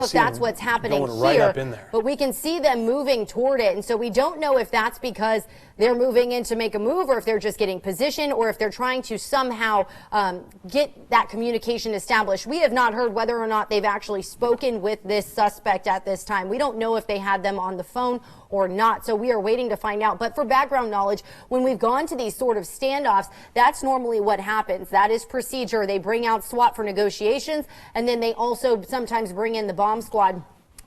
if that's what's happening here, right up in there. But we can see them moving toward it, and so we don't know if that's because they're moving in to make a move, or if they're just getting position, or if they're trying to somehow get that communication established. We have not heard whether or not they've actually spoken with this suspect at this time. We don't know if they had them on the phone or not, so we are waiting to find out. But for background knowledge, when we've gone to these sort of standoffs, that's normally what happens. That is procedure. They bring out SWAT for negotiations, and then they also sometimes bring in the bomb squad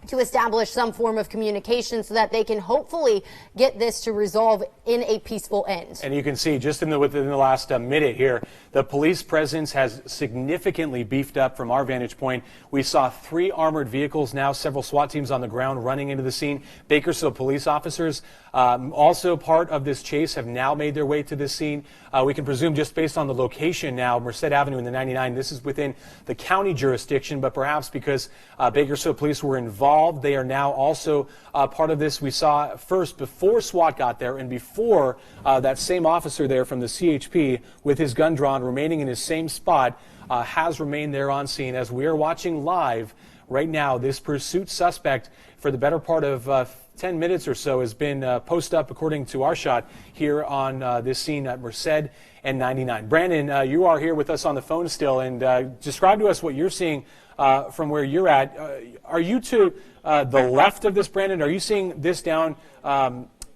to establish some form of communication so that they can hopefully get this to resolve in a peaceful end. And you can see just within the last minute here, the police presence has significantly beefed up from our vantage point. We saw 3 armored vehicles, now several SWAT teams on the ground running into the scene. Bakersfield police officers, also part of this chase, have now made their way to this scene. We can presume, just based on the location now, Merced Avenue and the 99, this is within the county jurisdiction, but perhaps because Bakersfield police were involved, they are now also part of this. We saw first, before SWAT got there and before that same officer there from the CHP with his gun drawn, remaining in his same spot, has remained there on scene. As we are watching live right now, this pursuit suspect for the better part of 10 minutes or so has been posted up, according to our shot, here on this scene at Merced and 99. Brandon, you are here with us on the phone still, and describe to us what you're seeing from where you're at. Are you to the left of this, Brandon? Are you seeing this down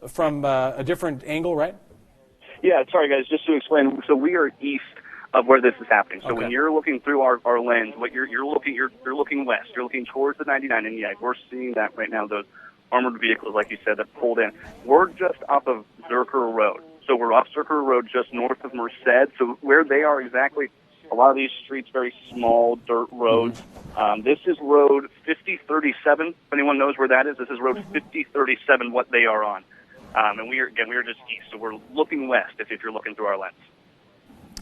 from a different angle, right? Yeah, sorry guys, just to explain, so we are east of where this is happening. So when you're looking through our lens, what you're looking west, you're looking towards the 99, and yeah, we're seeing that right now, those armored vehicles, like you said, that pulled in. We're just off of Zerker Road. So we're off Zerker Road, just north of Merced. So where they are exactly, a lot of these streets, very small dirt roads. This is road 5037. If anyone knows where that is, this is road 5037, what they are on. And we are just east, so we're looking west if you're looking through our lens.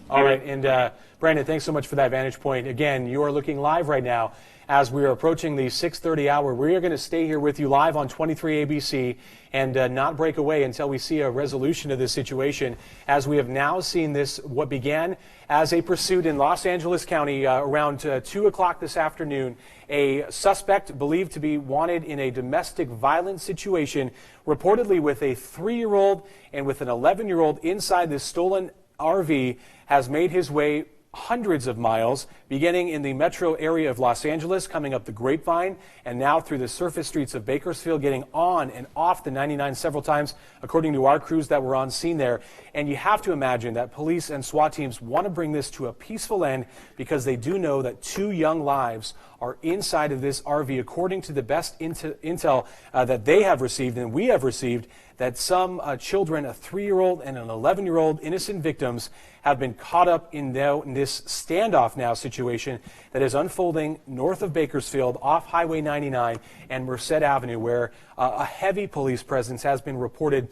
All right, and Brandon, thanks so much for that vantage point. Again, you are looking live right now as we are approaching the 6:30 hour. We are going to stay here with you live on 23 ABC and not break away until we see a resolution of this situation, as we have now seen this, what began as a pursuit in Los Angeles County around 2 o'clock this afternoon. A suspect believed to be wanted in a domestic violence situation, reportedly with a 3-year-old and with an 11-year-old inside this stolen RV, has made his way hundreds of miles, beginning in the metro area of Los Angeles, coming up the Grapevine, and now through the surface streets of Bakersfield, getting on and off the 99 several times, according to our crews that were on scene there. And you have to imagine that police and SWAT teams want to bring this to a peaceful end, because they do know that 2 young lives are inside of this RV, according to the best intel that they have received and we have received, that some children, a 3-year-old and an 11-year-old, innocent victims, have been caught up in this standoff now situation that is unfolding north of Bakersfield off Highway 99 and Merced Avenue, where a heavy police presence has been reported.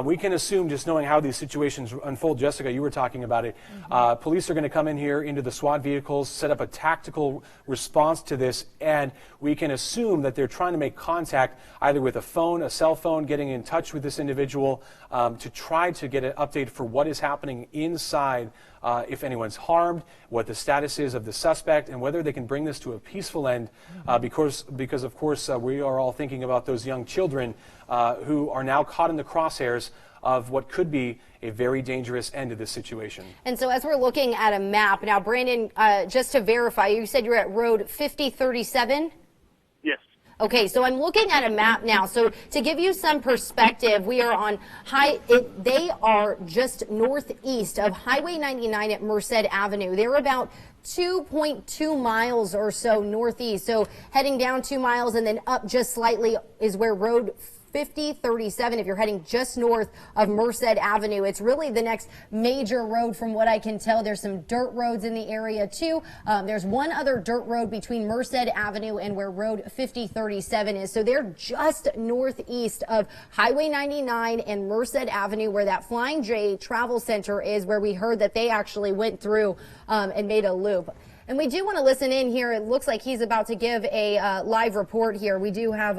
We can assume, just knowing how these situations unfold, Jessica, you were talking about it, police are going to come in here into the SWAT vehicles, set up a tactical response to this, and we can assume that they're trying to make contact either with a phone, a cell phone, getting in touch with this individual to try to get an update for what is happening inside, if anyone's harmed, what the status is of the suspect, and whether they can bring this to a peaceful end, because of course, we are all thinking about those young children who are now caught in the crosshairs of what could be a very dangerous end to this situation. And so as we're looking at a map now, Brandon, just to verify, you said you're at road 5037? Yes. Okay, so I'm looking at a map now. So to give you some perspective, we are on they are just northeast of Highway 99 at Merced Avenue. They're about 2.2 miles or so northeast. So heading down 2 miles and then up just slightly is where road 5037, if you're heading just north of Merced Avenue. It's really the next major road from what I can tell. There's some dirt roads in the area too. There's one other dirt road between Merced Avenue and where road 5037 is. So they're just northeast of Highway 99 and Merced Avenue, where that Flying J Travel Center is, where we heard that they actually went through and made a loop. And we do want to listen in here. It looks like he's about to give a live report here. We do have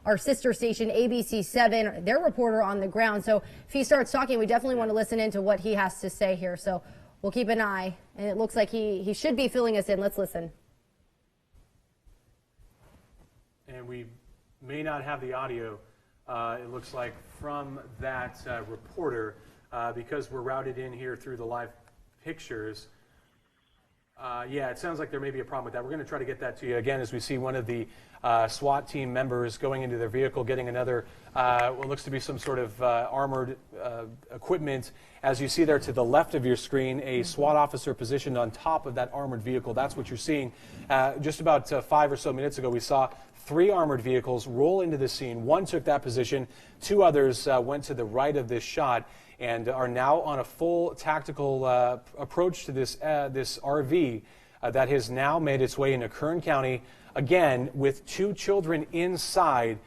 our sister station, ABC7, their reporter on the ground. So if he starts talking, we definitely want to listen into what he has to say here. So we'll keep an eye. And it looks like he should be filling us in. Let's listen. and we may not have the audio, it looks like, from that reporter because we're routed in here through the live pictures. Yeah, it sounds like there may be a problem with that. We're going to try to get that to you again as we see one of the SWAT team members going into their vehicle, getting another, what looks to be some sort of armored equipment. As you see there to the left of your screen, a SWAT officer positioned on top of that armored vehicle. That's what you're seeing. Just about 5 or so minutes ago, we saw 3 armored vehicles roll into the scene. One took that position. 2 others went to the right of this shot and are now on a full tactical approach to this RV that has now made its way into Kern County, again, with 2 children inside.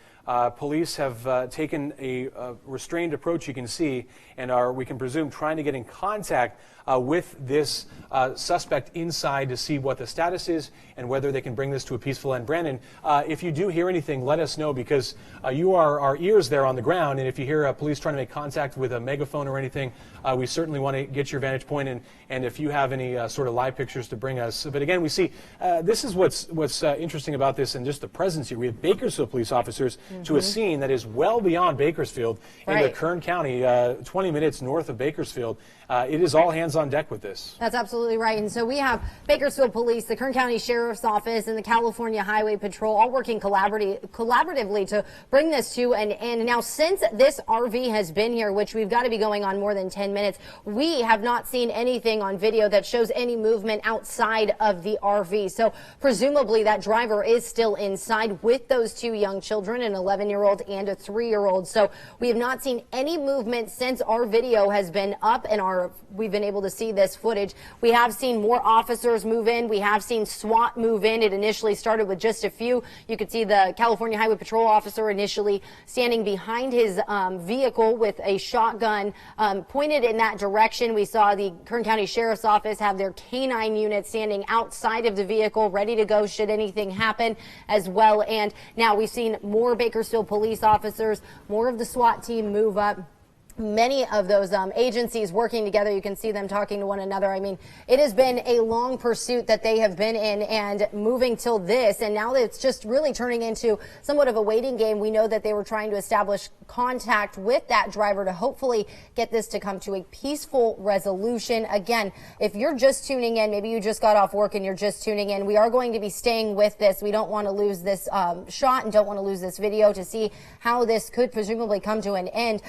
Police have taken a restrained approach, you can see, and are, we can presume, trying to get in contact with this suspect inside to see what the status is and whether they can bring this to a peaceful end. Brandon, if you do hear anything, let us know, because you are our ears there on the ground, and if you hear police trying to make contact with a megaphone or anything, we certainly want to get your vantage point, and if you have any sort of live pictures to bring us. But again, we see this is what's interesting about this, and just the presence here. We have Bakersfield police officers to a scene that is well beyond Bakersfield into Kern County, 20 minutes north of Bakersfield. It is all hands on deck with this. That's absolutely right. And so we have Bakersfield Police, the Kern County Sheriff's Office, and the California Highway Patrol all working collaboratively to bring this to an end. Now, since this RV has been here, which we've got to be going on more than 10 minutes, we have not seen anything on video that shows any movement outside of the RV. So presumably that driver is still inside with those 2 young children, an 11-year-old and a 3-year-old. So we have not seen any movement since our video has been up and we've been able to see this footage. We have seen more officers move in. We have seen SWAT move in. It initially started with just a few. You could see the California Highway Patrol officer initially standing behind his vehicle with a shotgun pointed in that direction. We saw the Kern County Sheriff's Office have their canine unit standing outside of the vehicle, ready to go should anything happen as well. And now we've seen more Bakersfield police officers, more of the SWAT team move up. Many of those agencies working together. You can see them talking to one another. I mean, it has been a long pursuit that they have been in and moving till this. And now that it's just really turning into somewhat of a waiting game. We know that they were trying to establish contact with that driver to hopefully get this to come to a peaceful resolution. Again, if you're just tuning in, maybe you just got off work and you're just tuning in, we are going to be staying with this. We don't want to lose this shot and don't want to lose this video to see how this could presumably come to an end.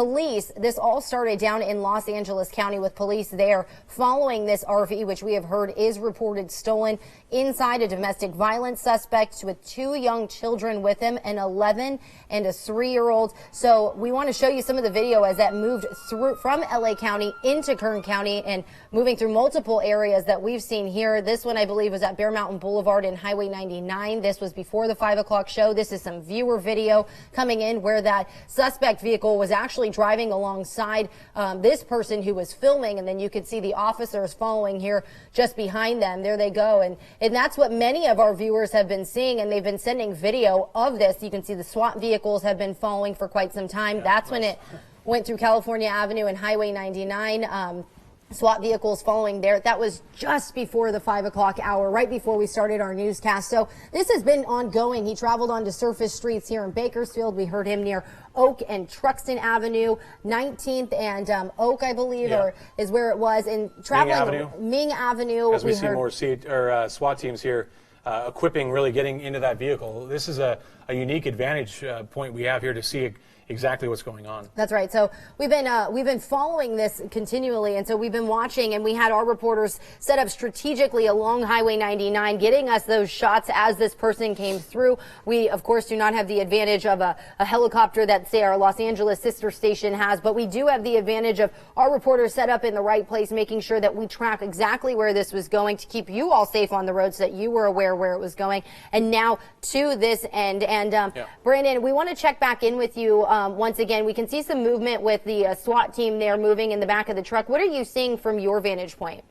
Police, this all started down in Los Angeles County with police there following this RV, which we have heard is reported stolen, inside a domestic violence suspect with 2 young children with him, an 11 and a 3-year-old. So we want to show you some of the video as that moved through from LA County into Kern County and moving through multiple areas that we've seen here. This one, I believe, was at Bear Mountain Boulevard and Highway 99. This was before the 5 o'clock show. This is some viewer video coming in where that suspect vehicle was actually driving alongside this person who was filming, and then you could see the officers following here just behind them. There they go. And that's what many of our viewers have been seeing, and they've been sending video of this. You can see the SWAT vehicles have been following for quite some time. That's when it went through California Avenue and Highway 99. SWAT vehicles following there. That was just before the 5 o'clock hour, right before we started our newscast. So this has been ongoing. He traveled onto surface streets here in Bakersfield. We heard him near Oak and Truxton Avenue, 19th and Oak, I believe, is where it was. And traveling Ming Avenue. As we see more SWAT teams here equipping, really getting into that vehicle. This is a unique advantage point we have here to see exactly what's going on. That's right. So we've been following this continually, and so we've been watching, and we had our reporters set up strategically along Highway 99, getting us those shots as this person came through. We, of course, do not have the advantage of a helicopter that, say, our Los Angeles sister station has, but we do have the advantage of our reporters set up in the right place, making sure that we track exactly where this was going to keep you all safe on the road so that you were aware where it was going. And now to this end. And Brandon, we want to check back in with you. Once again, we can see some movement with the SWAT team there moving in the back of the truck. What are you seeing from your vantage point?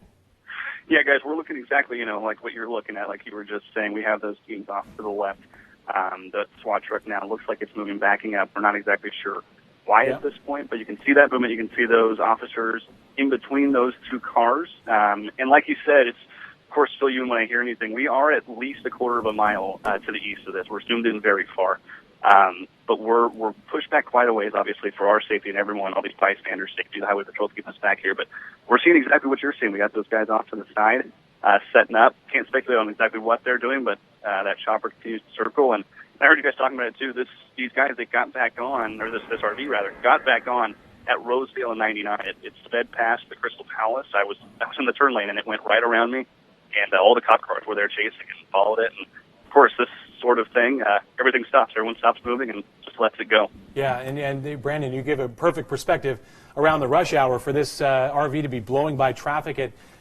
Yeah, guys, we're looking exactly, like what you're looking at, like you were just saying. We have those teams off to the left. The SWAT truck now looks like it's moving, backing up. We're not exactly sure why at this point, but you can see that movement. You can see those officers in between those 2 cars. And like you said, it's course, fill you in when I hear anything. We are at least a quarter of a mile to the east of this. We're zoomed in very far. But we're pushed back quite a ways, obviously, for our safety and everyone, all these bystanders' safety. The Highway Patrol's keeping us back here. But we're seeing exactly what you're seeing. We got those guys off to the side, setting up. Can't speculate on exactly what they're doing, but that chopper continues to circle. And I heard you guys talking about it, too. These guys, they got back on, or this RV, rather, got back on at Rosedale and 99. It sped past the Crystal Palace. I was in the turn lane, and it went right around me. And all the cop cars were there chasing and followed it. And, of course, this sort of thing, everything stops. Everyone stops moving and just lets it go. Yeah, and Brandon, you give a perfect perspective around the rush hour for this RV to be blowing by traffic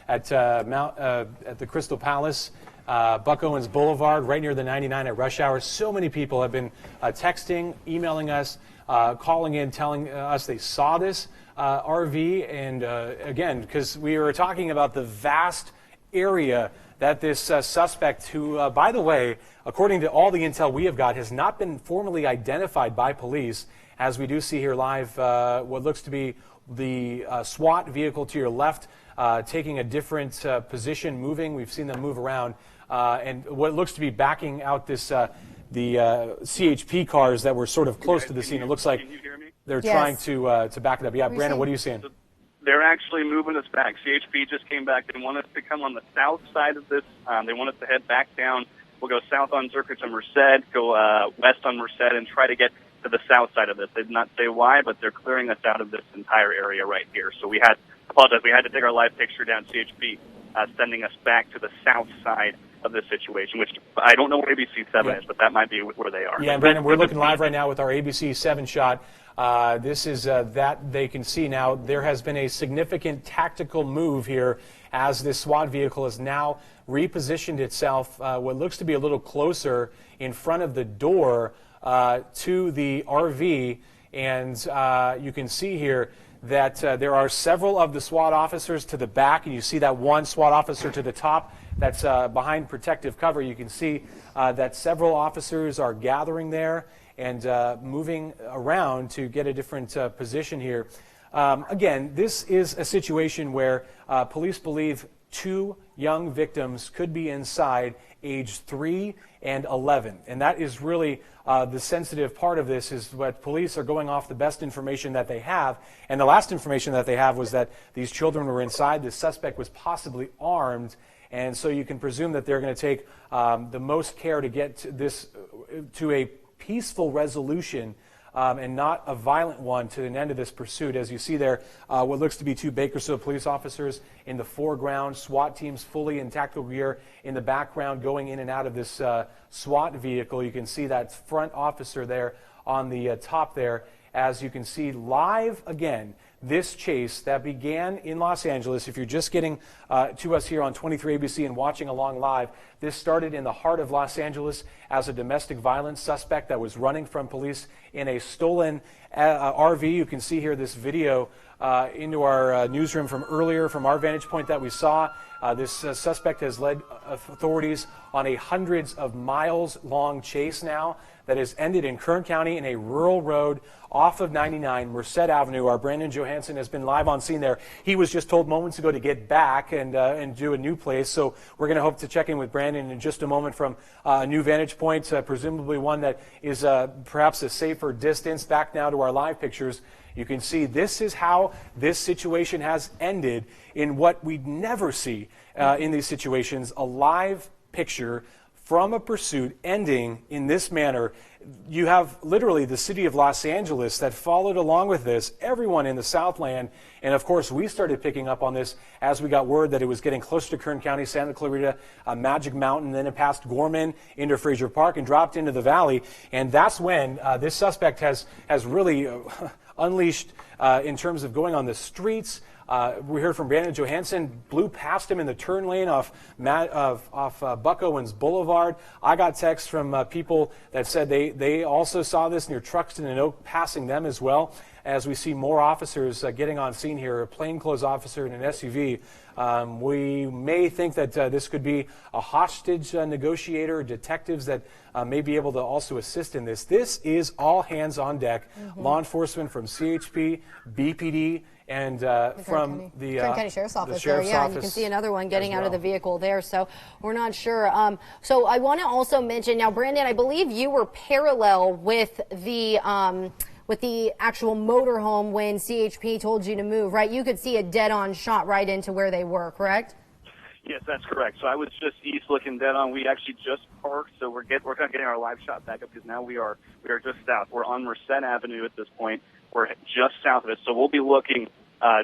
at the Crystal Palace, Buck Owens Boulevard, right near the 99 at rush hour. So many people have been texting, emailing us, calling in, telling us they saw this RV. And again, because we were talking about the vast area that this suspect, who, by the way, according to all the intel we have got, has not been formally identified by police, as we do see here live what looks to be the SWAT vehicle to your left, taking a different position, moving. We've seen them move around, and what looks to be backing out the CHP cars that were sort of close to the scene. It looks like they're trying to back it up. Yeah, Brandon, what are you seeing? They're actually moving us back. CHP just came back. They want us to come on the south side of this. They want us to head back down. We'll go south on Zerkich and Merced, go west on Merced, and try to get to the south side of this. They did not say why, but they're clearing us out of this entire area right here. So we had to take our live picture down CHP, sending us back to the south side of this situation, which I don't know where ABC 7 is, but that might be where they are. Yeah, and Brandon, we're looking live right now with our ABC 7 shot. This is that they can see now. There has been a significant tactical move here as this SWAT vehicle has now repositioned itself what looks to be a little closer in front of the door to the RV. And you can see here that there are several of the SWAT officers to the back, and you see that one SWAT officer to the top that's behind protective cover. You can see that several officers are gathering there and moving around to get a different position here. Again, this is a situation where police believe 2 young victims could be inside, age 3 and 11. And that is really the sensitive part of this, is what police are going off the best information that they have. And the last information that they have was that these children were inside. The suspect was possibly armed. And so you can presume that they're going to take the most care to get this to a peaceful resolution and not a violent one to an end of this pursuit. As you see there, what looks to be 2 Bakersfield police officers in the foreground, SWAT teams fully in tactical gear in the background going in and out of this SWAT vehicle. You can see that front officer there on the top there. As you can see live again, this chase that began in Los Angeles. If you're just getting to us here on 23 ABC and watching along live, this started in the heart of Los Angeles as a domestic violence suspect that was running from police in a stolen RV. You can see here this video into our newsroom from earlier, from our vantage point that we saw. This suspect has led authorities on a hundreds of miles long chase now that has ended in Kern County in a rural road off of 99, Merced Avenue. Our Brandon Johansson has been live on scene there. He was just told moments ago to get back and do a new place. So we're going to hope to check in with Brandon in just a moment from a new vantage point, presumably one that is perhaps a safer distance. Back now to our live pictures. You can see this is how this situation has ended in what we'd never see in these situations, a live picture from a pursuit ending in this manner. You have literally the city of Los Angeles that followed along with this, everyone in the Southland, and of course we started picking up on this as we got word that it was getting closer to Kern County, Santa Clarita, Magic Mountain, then it passed Gorman into Fraser Park and dropped into the valley, and that's when this suspect has really unleashed in terms of going on the streets. We heard from Brandon Johansson, blew past him in the turn lane off Buck Owens Boulevard. I got texts from people that said they also saw this near Truxton and Oak, passing them as well. As we see more officers getting on scene here, a plainclothes officer in an SUV We may think that this could be a hostage negotiator, detectives that may be able to also assist in this. This is all hands on deck. Law enforcement from CHP, BPD, and from the Kern County Sheriff's Office. Sheriff's and Office you can see another one getting as out of the well. vehicle there. So we're not sure. So I want to also mention now, Brandon, I believe you were parallel with the actual motorhome when CHP told you to move, right? You could see a dead-on shot right into where they were, correct? Yes, that's correct. So I was just east looking dead on. We actually just parked, so we're kind of getting our live shot back up because now we are just south. We're on Merced Avenue at this point. We're just south of it, so we'll be looking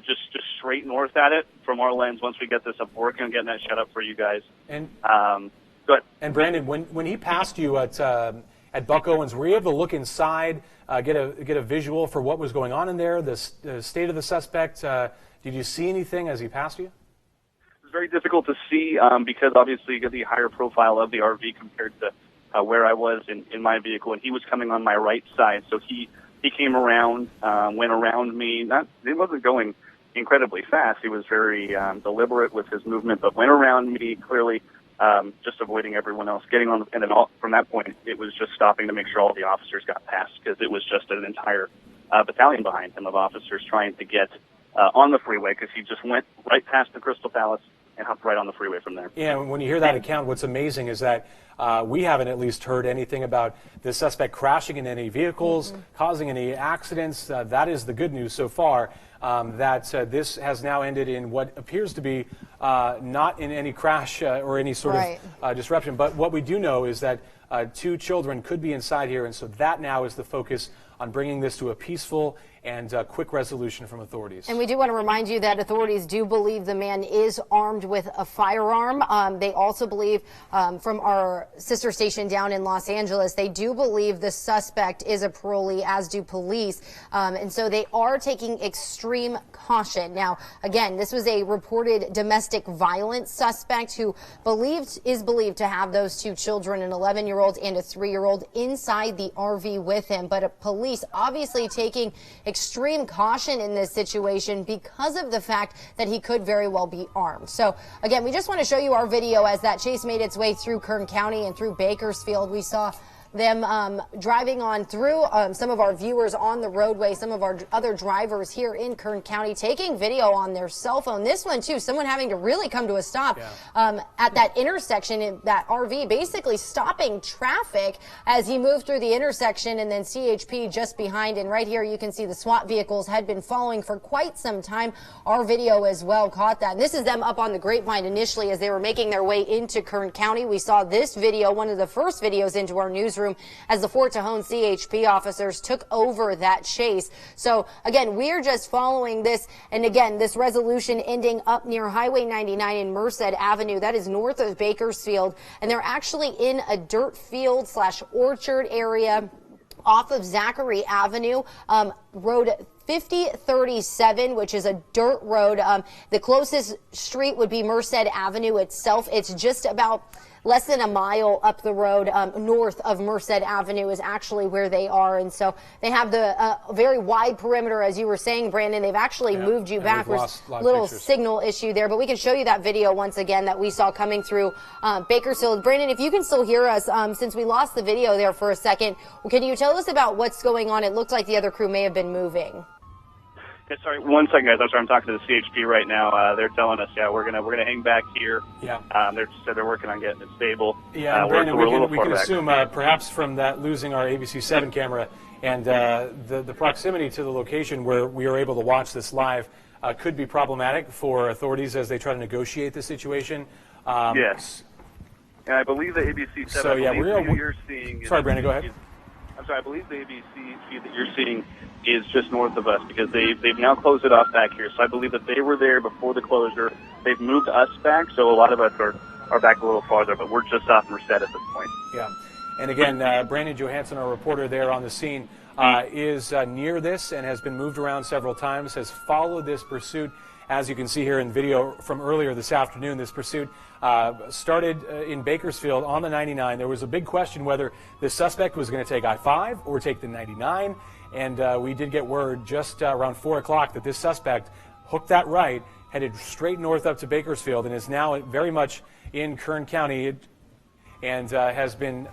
just straight north at it from our lens. Once we get this up working and getting that shut up for you guys. And go ahead. And Brandon, when he passed you at Buck Owens, were you able to look inside, get a visual for what was going on in there, the state of the suspect? Did you see anything as he passed you? It's very difficult to see because obviously you get the higher profile of the RV compared to where I was in my vehicle, and he was coming on my right side, so he came around, went around me. He wasn't going incredibly fast. He was very deliberate with his movement, but went around me clearly, just avoiding everyone else, getting on. And then from that point, it was just stopping to make sure all the officers got past because it was just an entire battalion behind him of officers trying to get on the freeway because he just went right past the Crystal Palace and hopped right on the freeway from there. Yeah, when you hear that account, what's amazing is that we haven't at least heard anything about the suspect crashing in any vehicles, causing any accidents. That is the good news so far, that this has now ended in what appears to be not in any crash or any sort of disruption. But what we do know is that 2 children could be inside here, and so that now is the focus on bringing this to a peaceful and quick resolution from authorities. And we do want to remind you that authorities do believe the man is armed with a firearm. They also believe, from our sister station down in Los Angeles, they do believe the suspect is a parolee, as do police. And so they are taking extreme caution. Now, again, this was a reported domestic violence suspect who is believed to have those 2 children, an 11-year-old and a 3-year-old, inside the RV with him. But police obviously taking extreme caution in this situation because of the fact that he could very well be armed. So again, we just want to show you our video as that chase made its way through Kern County and through Bakersfield. We saw them driving on through, some of our viewers on the roadway, some of our other drivers here in Kern County taking video on their cell phone. This one too, someone having to really come to a stop at that intersection in that RV, basically stopping traffic as he moved through the intersection, and then CHP just behind. And right here you can see the SWAT vehicles had been following for quite some time. Our video as well caught that. And this is them up on the Grapevine initially as they were making their way into Kern County. We saw this video, one of the first videos into our newsroom, as the Fort Tejon CHP officers took over that chase. So again, we're just following this, and again, this resolution ending up near Highway 99 in Merced Avenue. That is north of Bakersfield, and they're actually in a dirt field / orchard area off of Zachary Avenue, road 5037, which is a dirt road. The closest street would be Merced Avenue itself. It's just about less than a mile up the road, north of Merced Avenue is actually where they are. And so they have the very wide perimeter, as you were saying, Brandon. They've actually moved you back. There's a little signal issue there, but we can show you that video once again that we saw coming through Bakersfield. Brandon, if you can still hear us, since we lost the video there for a second, can you tell us about what's going on? It looks like the other crew may have been moving. Yeah, sorry, 1 second, guys. I'm talking to the CHP right now. They're telling us, we're gonna hang back here. Yeah. They're working on getting it stable. Yeah, Brandon, we can assume perhaps from that losing our ABC7 camera and the proximity to the location where we are able to watch this live could be problematic for authorities as they try to negotiate the situation. Yes. And I believe the ABC7. So yeah, you're seeing. Sorry, Brandon, go ahead. I'm sorry. I believe the ABC feed that you're seeing is just north of us because they've now closed it off back here. So I believe that they were there before the closure. They've moved us back, so a lot of us are back a little farther, but we're just off Merced at this point. Yeah. And again, Brandon Johansson, our reporter there on the scene, is near this and has been moved around several times, has followed this pursuit. As you can see here in video from earlier this afternoon, this pursuit started in Bakersfield on the 99. There was a big question whether the suspect was going to take I-5 or take the 99. And we did get word just around 4 o'clock that this suspect hooked that right headed straight north up to Bakersfield and is now very much in Kern County and has been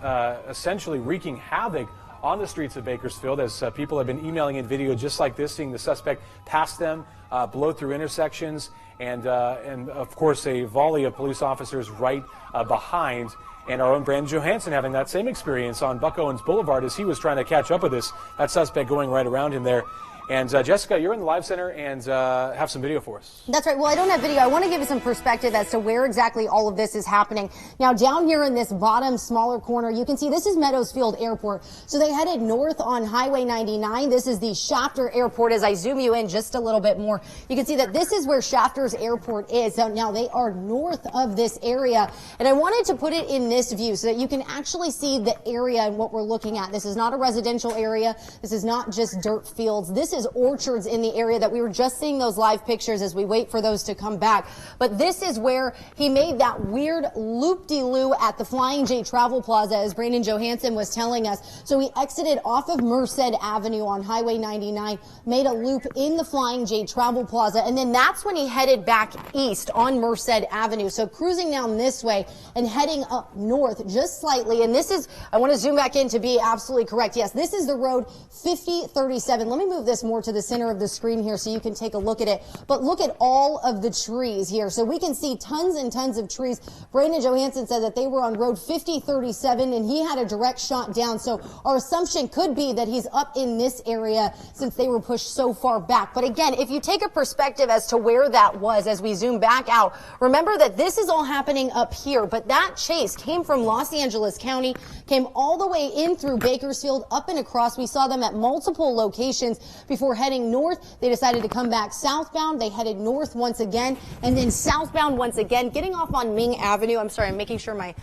essentially wreaking havoc on the streets of Bakersfield as people have been emailing in video just like this, seeing the suspect pass them, blow through intersections, and of course a volley of police officers right behind. And our own Brandon Johansson having that same experience on Buck Owens Boulevard as he was trying to catch up with that suspect going right around him there. And Jessica, you're in the live center and have some video for us. That's right. Well, I don't have video. I want to give you some perspective as to where exactly all of this is happening. Now, down here in this bottom smaller corner, you can see this is Meadows Field Airport. So they headed north on Highway 99. This is the Shafter Airport. As I zoom you in just a little bit more, you can see that this is where Shafter's Airport is. So now they are north of this area. And I wanted to put it in this view so that you can actually see the area and what we're looking at. This is not a residential area. This is not just dirt fields. This is orchards in the area that we were just seeing those live pictures as we wait for those to come back. But this is where he made that weird loop-de-loo at the Flying J Travel Plaza, as Brandon Johansson was telling us. So he exited off of Merced Avenue on Highway 99, made a loop in the Flying J Travel Plaza, and then that's when he headed back east on Merced Avenue. So cruising down this way and heading up north just slightly. And this is, I want to zoom back in to be absolutely correct. Yes, this is the road 5037. Let me move this more to the center of the screen here so you can take a look at it. But look at all of the trees here. So we can see tons and tons of trees. Brandon Johansson said that they were on road 5037 and he had a direct shot down. So our assumption could be that he's up in this area since they were pushed so far back. But again, if you take a perspective as to where that was as we zoom back out, remember that this is all happening up here. But that chase came from Los Angeles County, came all the way in through Bakersfield, up and across. We saw them at multiple locations before heading north. They decided to come back southbound. They headed north once again and then southbound once again, getting off on Ming Avenue. I'm sorry, I'm making sure my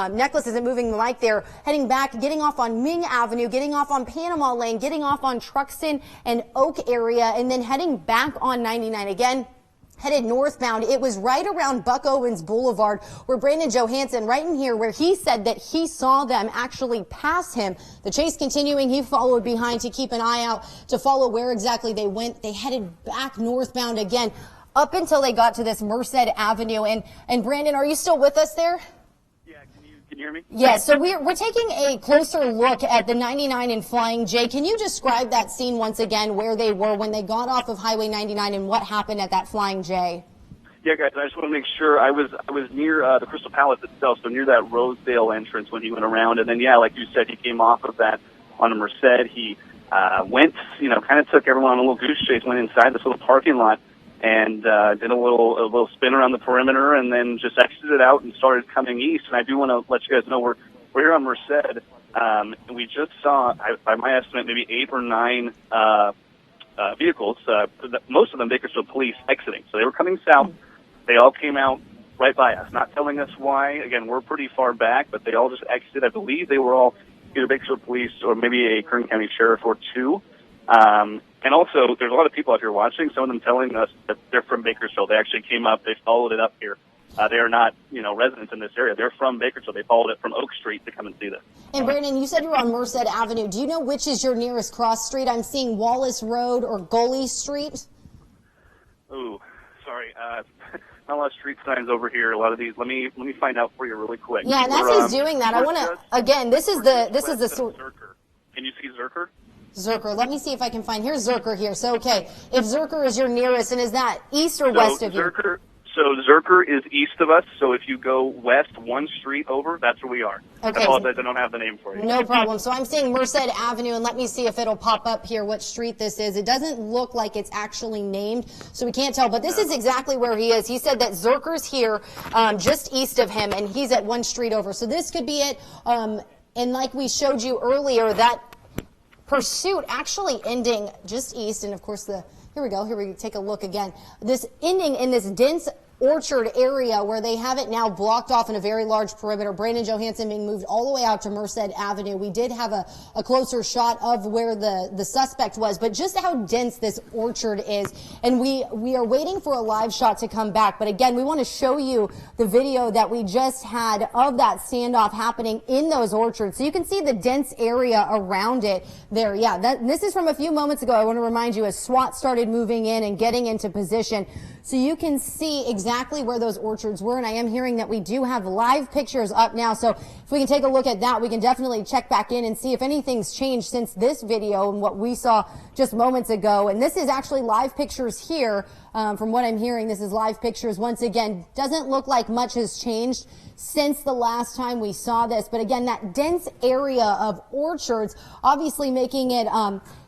necklace isn't moving the mic there. Heading back, getting off on Ming Avenue, getting off on Panama Lane, getting off on Truxton and Oak area, and then heading back on 99 again. Headed northbound. It was right around Buck Owens Boulevard where Brandon Johansson, right in here, where he said that he saw them actually pass him. The chase continuing, he followed behind to keep an eye out to follow where exactly they went. They headed back northbound again up until they got to this Merced Avenue. And Brandon, are you still with us there? Can you hear me? Yes, so we're taking a closer look at the 99 and Flying J. Can you describe that scene once again, where they were when they got off of Highway 99 and what happened at that Flying J? Yeah, guys, I just want to make sure I was near the Crystal Palace itself, so near that Rosedale entrance when he went around. And then, yeah, like you said, he came off of that on a Merced. He went, kind of took everyone on a little goose chase, went inside this little parking lot, and did a little spin around the perimeter, and then just exited out and started coming east. And I do want to let you guys know we're here on Merced, and we just saw, by my estimate, maybe 8 or 9 vehicles. Most of them Bakersfield police exiting. So they were coming south. They all came out right by us, not telling us why. Again, we're pretty far back, but they all just exited. I believe they were all either Bakersfield police or maybe a Kern County sheriff or two. And also, there's a lot of people out here watching, some of them telling us that they're from Bakersfield. They actually came up, they followed it up here. They are not, residents in this area. They're from Bakersfield. They followed it from Oak Street to come and see this. And Brandon, you said you were on Merced Avenue. Do you know which is your nearest cross street? I'm seeing Wallace Road or Gully Street. Ooh, sorry. Not a lot of street signs over here. A lot of these. Let me find out for you really quick. Yeah, and as he's doing that, I want to again. This is the Zerker. Can you see Zerker? Zerker. Let me see if I can find. Here's Zerker here. So okay, if Zerker is your nearest, and is that east or west of you? So Zerker is east of us. So if you go west one street over, that's where we are. Okay. I apologize, I don't have the name for you. No problem. So I'm seeing Merced Avenue, and let me see if it'll pop up here what street this is. It doesn't look like it's actually named, so we can't tell. But this is exactly where he is. He said that Zerker's here, just east of him, and he's at one street over. So this could be it. And like we showed you earlier, that pursuit actually ending just east, and of course here we go. Here we take a look again. This ending in this dense orchard area where they have it now blocked off in a very large perimeter. Brandon Johansson being moved all the way out to Merced Avenue. We did have a closer shot of where the suspect was, but just how dense this orchard is. And we are waiting for a live shot to come back. But again, we want to show you the video that we just had of that standoff happening in those orchards. So you can see the dense area around it there. Yeah, this is from a few moments ago. I want to remind you as SWAT started moving in and getting into position. So you can see exactly where those orchards were. And I am hearing that we do have live pictures up now. So if we can take a look at that, we can definitely check back in and see if anything's changed since this video and what we saw just moments ago. And this is actually live pictures here. From what I'm hearing, this is live pictures. Once again, doesn't look like much has changed since the last time we saw this. But again, that dense area of orchards, obviously making it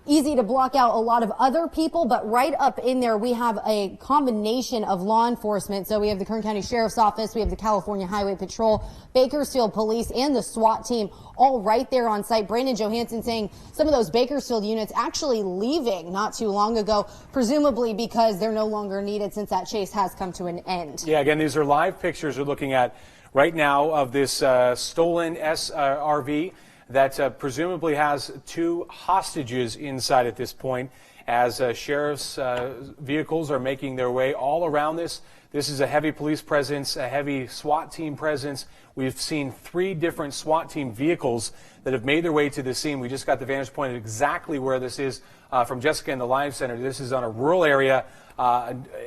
easy to block out a lot of other people, but right up in there we have a combination of law enforcement. So we have the Kern County Sheriff's Office, we have the California Highway Patrol, Bakersfield Police, and the SWAT team all right there on site. Brandon Johansson saying some of those Bakersfield units actually leaving not too long ago, presumably because they're no longer needed since that chase has come to an end. Yeah, again, these are live pictures we're looking at right now of this stolen RV that presumably has 2 hostages inside at this point as sheriff's vehicles are making their way all around this. This is a heavy police presence, a heavy SWAT team presence. We've seen 3 different SWAT team vehicles that have made their way to the scene. We just got the vantage point of exactly where this is from Jessica in the Live Center. This is on a rural area.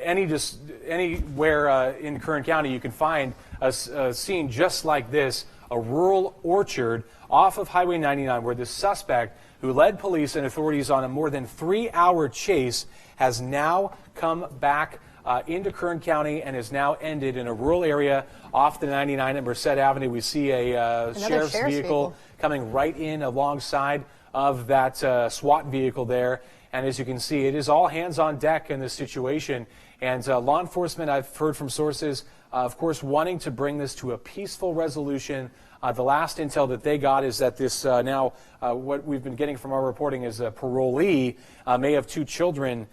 Anywhere in Kern County you can find a scene just like this, a rural orchard off of Highway 99 where the suspect who led police and authorities on a more than 3-hour chase has now come back into Kern County and is now ended in a rural area off the 99 at Merced Avenue. We see a sheriff's vehicle coming right in alongside of that SWAT vehicle there. And as you can see, it is all hands on deck in this situation. And law enforcement, I've heard from sources, of course, wanting to bring this to a peaceful resolution. The last intel that they got is that this what we've been getting from our reporting is a parolee may have 2 children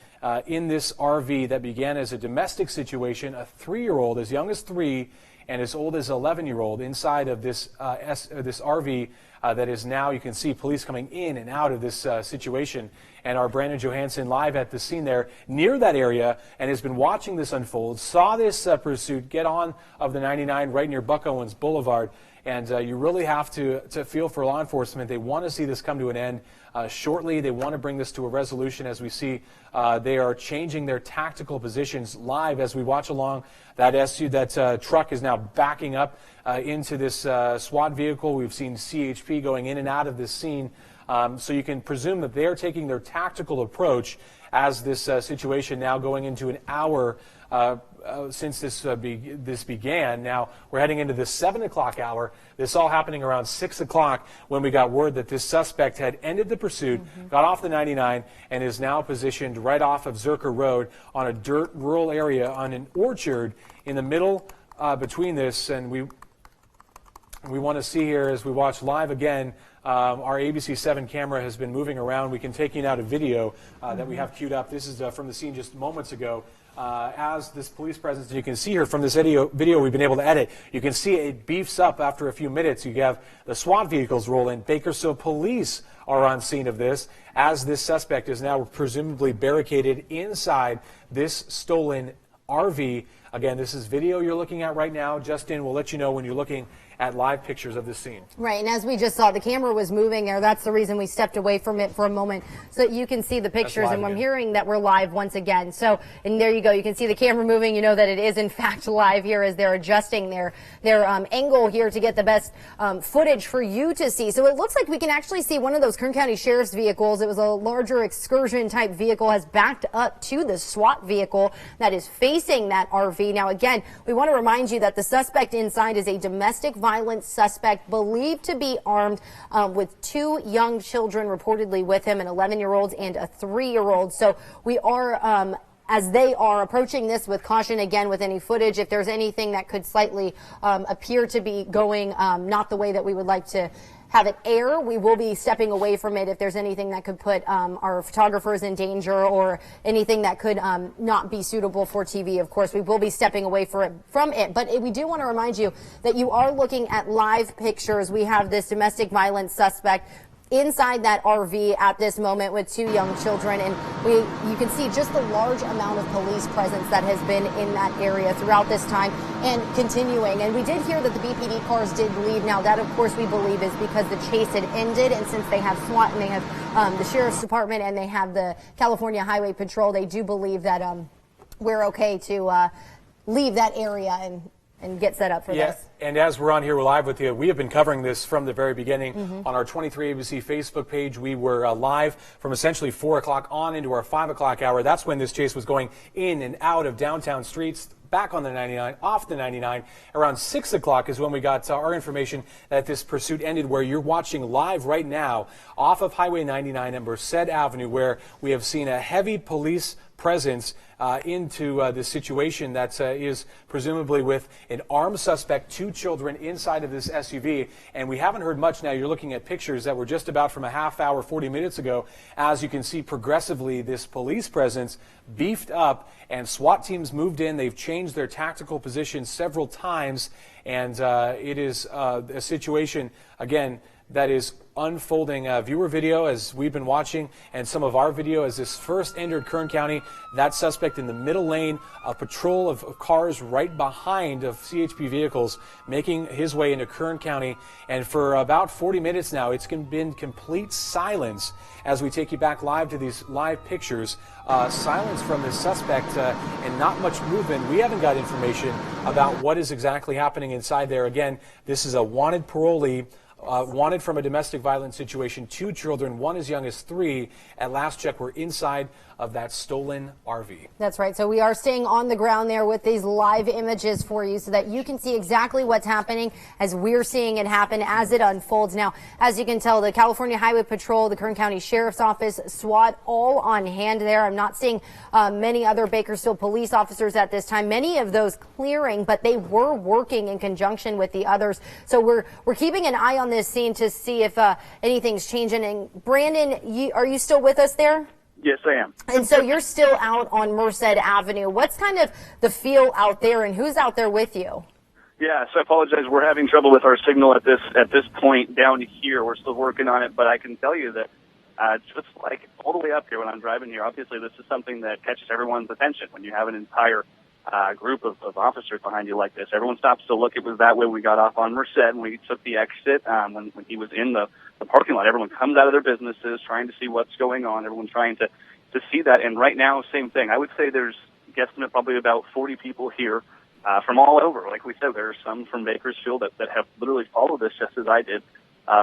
in this RV that began as a domestic situation, a 3-year-old as young as 3 and as old as 11-year-old inside of this this RV that is now, you can see police coming in and out of this situation. And our Brandon Johansson live at the scene there near that area and has been watching this unfold, saw this pursuit get on of the 99 right near Buck Owens Boulevard. And you really have to feel for law enforcement. They want to see this come to an end shortly. They want to bring this to a resolution as we see they are changing their tactical positions live as we watch along. That truck is now backing up into this SWAT vehicle. We've seen CHP going in and out of this scene. So you can presume that they are taking their tactical approach as this situation now going into an hour since this began. Now we're heading into the 7 o'clock hour. This all happening around 6 o'clock when we got word that this suspect had ended the pursuit, got off the 99, and is now positioned right off of Zerker Road on a dirt rural area on an orchard in the middle between this. And we want to see here as we watch live again. Our ABC 7 camera has been moving around. We can take you now to video that we have queued up. This is from the scene just moments ago. As this police presence, you can see here from this video we've been able to edit, you can see it beefs up after a few minutes. You have the SWAT vehicles roll in. Bakersfield police are on scene of this as this suspect is now presumably barricaded inside this stolen RV. Again, this is video you're looking at right now. Justin will let you know when you're looking at live pictures of this scene. Right, and as we just saw, the camera was moving there. That's the reason we stepped away from it for a moment so that you can see the pictures. And I'm hearing that we're live once again. So, and there you go. You can see the camera moving. You know that it is in fact live here as they're adjusting their angle here to get the best footage for you to see. So it looks like we can actually see one of those Kern County Sheriff's vehicles. It was a larger excursion type vehicle, has backed up to the SWAT vehicle that is facing that RV. Now, again, we want to remind you that the suspect inside is a domestic violence suspect believed to be armed with 2 young children reportedly with him, an 11-year-old and a 3-year-old. So we are as they are approaching this with caution again with any footage. If there's anything that could slightly appear to be going not the way that we would like to have it air. We will be stepping away from it if there's anything that could put our photographers in danger or anything that could not be suitable for TV. Of course, we will be stepping away from it. But we do want to remind you that you are looking at live pictures. We have this domestic violence suspect inside that RV at this moment with 2 young children, and you can see just the large amount of police presence that has been in that area throughout this time and continuing. And we did hear that the BPD cars did leave. Now that, of course, we believe is because the chase had ended, and since they have SWAT and they have the Sheriff's Department and they have the California Highway Patrol, they do believe that we're okay to leave that area and get set up for this. And as we're on here, we're live with you. We have been covering this from the very beginning on our 23 ABC Facebook page. We were live from essentially 4 o'clock on into our 5 o'clock hour. That's when this chase was going in and out of downtown streets, back on the 99, off the 99. Around 6 o'clock is when we got our information that this pursuit ended, where you're watching live right now off of Highway 99 at Merced Avenue, where we have seen a heavy police presence into this situation that is presumably with an armed suspect, 2 children inside of this SUV. And we haven't heard much now. You're looking at pictures that were just about from a half hour, 40 minutes ago. As you can see, progressively this police presence beefed up and SWAT teams moved in. They've changed their tactical position several times. And it is a situation, again, that is unfolding. Viewer video as we've been watching, and some of our video as this first entered Kern County. That suspect in the middle lane, a patrol of cars right behind of CHP vehicles making his way into Kern County. And for about 40 minutes now, it's been complete silence as we take you back live to these live pictures. Silence from this suspect and not much movement. We haven't got information about what is exactly happening inside there. Again, this is a wanted parolee. Wanted from a domestic violence situation. 2 children, one as young as 3. At last check, were inside of that stolen RV. That's right. So we are staying on the ground there with these live images for you so that you can see exactly what's happening as we're seeing it happen as it unfolds. Now, as you can tell, the California Highway Patrol, the Kern County Sheriff's Office, SWAT, all on hand there. I'm not seeing many other Bakersfield police officers at this time. Many of those clearing, but they were working in conjunction with the others. So we're keeping an eye on this scene to see if anything's changing. And Brandon, are you still with us there? Yes, I am. And so you're still out on Merced Avenue. What's kind of the feel out there, and who's out there with you? Yeah, so I apologize. We're having trouble with our signal at this point down here. We're still working on it, but I can tell you that just like all the way up here when I'm driving here, obviously this is something that catches everyone's attention when you have an entire group of officers behind you like this. Everyone stops to look. It was that way we got off on Merced when we took the exit, when he was in the parking lot. Everyone comes out of their businesses trying to see what's going on. Everyone trying to see that. And right now, same thing. I would say there's guesstimate probably about 40 people here from all over. Like we said, there are some from Bakersfield that have literally followed this just as I did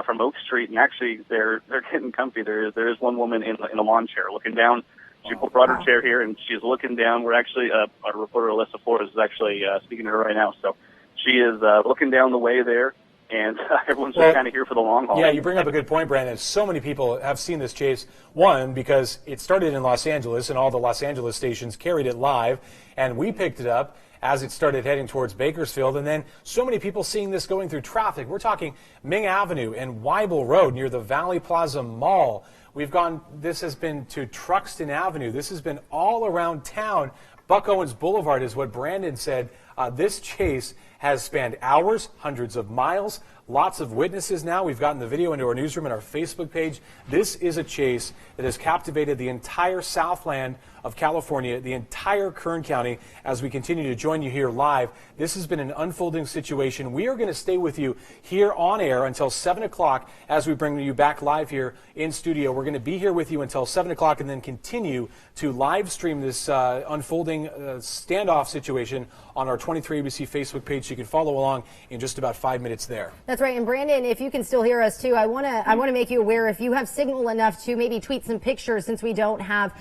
from Oak Street. And actually, they're getting comfy. There is one woman in a lawn chair looking down. She brought her chair here, and she's looking down. We're actually, our reporter, Alyssa Flores, is actually speaking to her right now. So she is looking down the way there, and everyone's just kind of here for the long haul. Yeah, you bring up a good point, Brandon. So many people have seen this chase. One, because it started in Los Angeles, and all the Los Angeles stations carried it live, and we picked it up as it started heading towards Bakersfield. And then so many people seeing this going through traffic. We're talking Ming Avenue and Weibel Road near the Valley Plaza Mall. This has been to Truxton Avenue. This has been all around town. Buck Owens Boulevard is what Brandon said. This chase has spanned hours, hundreds of miles, lots of witnesses now. We've gotten the video into our newsroom and our Facebook page. This is a chase that has captivated the entire Southland of California, the entire Kern County, as we continue to join you here live. This has been an unfolding situation. We are going to stay with you here on air until 7 o'clock as we bring you back live here in studio. We're going to be here with you until 7 o'clock and then continue to live stream this unfolding standoff situation on our 23 ABC Facebook page. So you can follow along in just about 5 minutes there. That's right. And Brandon, if you can still hear us too, I want to make you aware, if you have signal enough to maybe tweet some pictures, since we don't have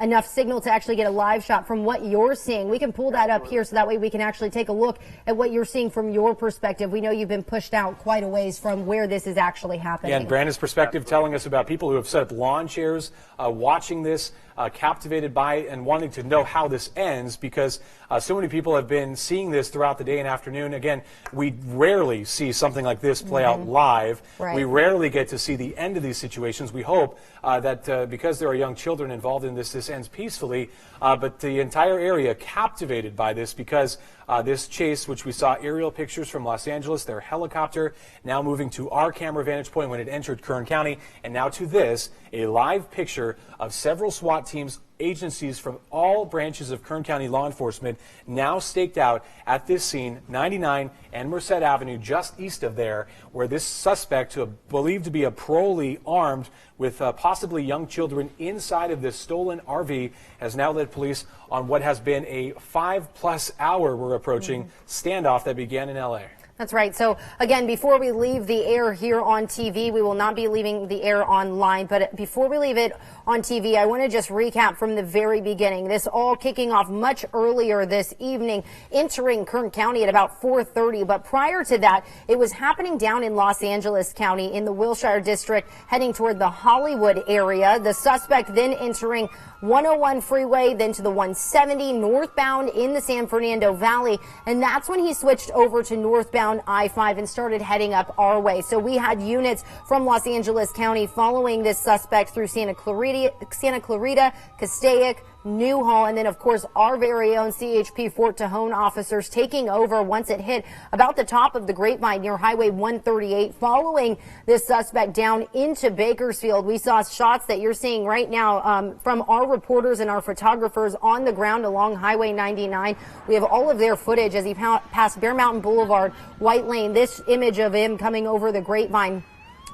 enough signal to actually get a live shot from what you're seeing. We can pull that up here so that way we can actually take a look at what you're seeing from your perspective. We know you've been pushed out quite a ways from where this is actually happening. Yeah, and Brandon's perspective telling us about people who have set up lawn chairs, watching this, captivated by and wanting to know how this ends, because so many people have been seeing this throughout the day and afternoon. Again, we rarely see something like this play out live. Right. We rarely get to see the end of these situations. We hope that because there are young children involved in this ends peacefully. But the entire area captivated by this because this chase, which we saw aerial pictures from Los Angeles, their helicopter, now moving to our camera vantage point when it entered Kern County, and now to this, a live picture of several SWAT teams, agencies from all branches of Kern County law enforcement now staked out at this scene, 99 and Merced Avenue, just east of there, where this suspect, who believed to be a parolee armed with possibly young children inside of this stolen RV, has now led police on what has been a 5+ hour, we're approaching, standoff that began in L.A. That's right. So again, before we leave the air here on TV, we will not be leaving the air online. But before we leave it on TV, I want to just recap from the very beginning. This all kicking off much earlier this evening, entering Kern County at about 4:30. But prior to that, it was happening down in Los Angeles County in the Wilshire District, heading toward the Hollywood area. The suspect then entering 101 freeway, then to the 170 northbound in the San Fernando Valley. And that's when he switched over to northbound I-5 and started heading up our way. So we had units from Los Angeles County following this suspect through Santa Clarita, Castaic, Newhall, and then of course our very own CHP Fort Tejon officers taking over once it hit about the top of the Grapevine near Highway 138, following this suspect down into Bakersfield. We saw shots that you're seeing right now from our reporters and our photographers on the ground along Highway 99. We have all of their footage as he passed Bear Mountain Boulevard, White Lane, this image of him coming over the Grapevine.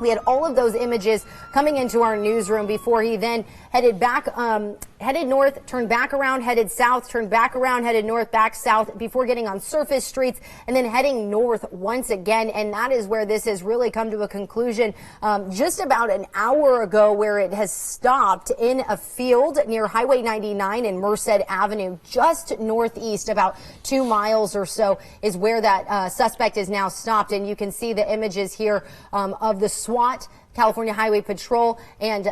We had all of those images coming into our newsroom before he then headed back, headed north, turned back around, headed south, turned back around, headed north, back south, before getting on surface streets and then heading north once again. And that is where this has really come to a conclusion just about an hour ago, where it has stopped in a field near Highway 99 and Merced Avenue, just northeast, about 2 miles or so, is where that suspect is now stopped. And you can see the images here of the SWAT, California Highway Patrol, and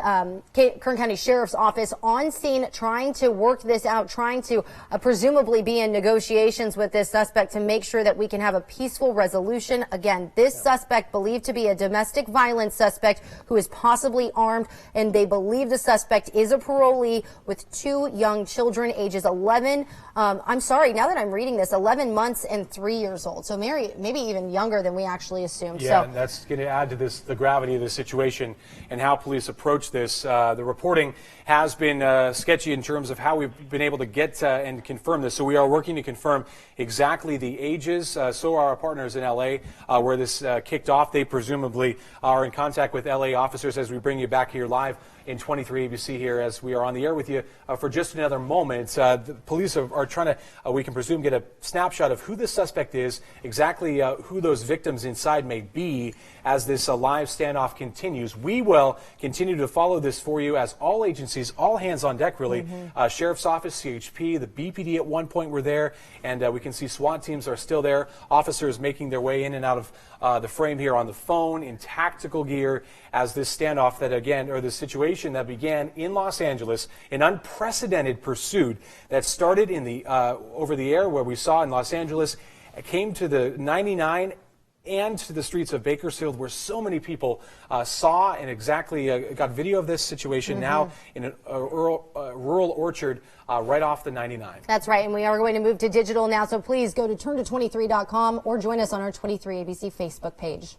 Kern County Sheriff's Office on scene, trying to work this out, trying to presumably be in negotiations with this suspect to make sure that we can have a peaceful resolution. Again, this suspect believed to be a domestic violence suspect who is possibly armed, and they believe the suspect is a parolee with 2 young children, ages 11. I'm sorry, now that I'm reading this, 11 months and 3 years old. So maybe even younger than we actually assumed. Yeah, so, and that's going to add to this, the gravity of the situation and how police approach this. The reporting has been sketchy in terms of how we've been able to get and confirm this. So we are working to confirm exactly the ages. So are our partners in L.A. Where this kicked off. They presumably are in contact with L.A. officers as we bring you back here live in 23 ABC here as we are on the air with you for just another moment. The police are trying to, we can presume, get a snapshot of who the suspect is, exactly who those victims inside may be as this live standoff continues. We will continue to follow this for you as all agencies, all hands on deck really. Sheriff's Office, CHP, the BPD at one point were there, and we can see SWAT teams are still there. Officers making their way in and out of the frame here on the phone in tactical gear as this standoff that again, or this situation that began in Los Angeles, an unprecedented pursuit that started in the over the air where we saw in Los Angeles, came to the 99 and to the streets of Bakersfield, where so many people saw and exactly got video of this situation now in a rural orchard right off the 99. That's right, and we are going to move to digital now, so please go to turn23.com or join us on our 23ABC Facebook page.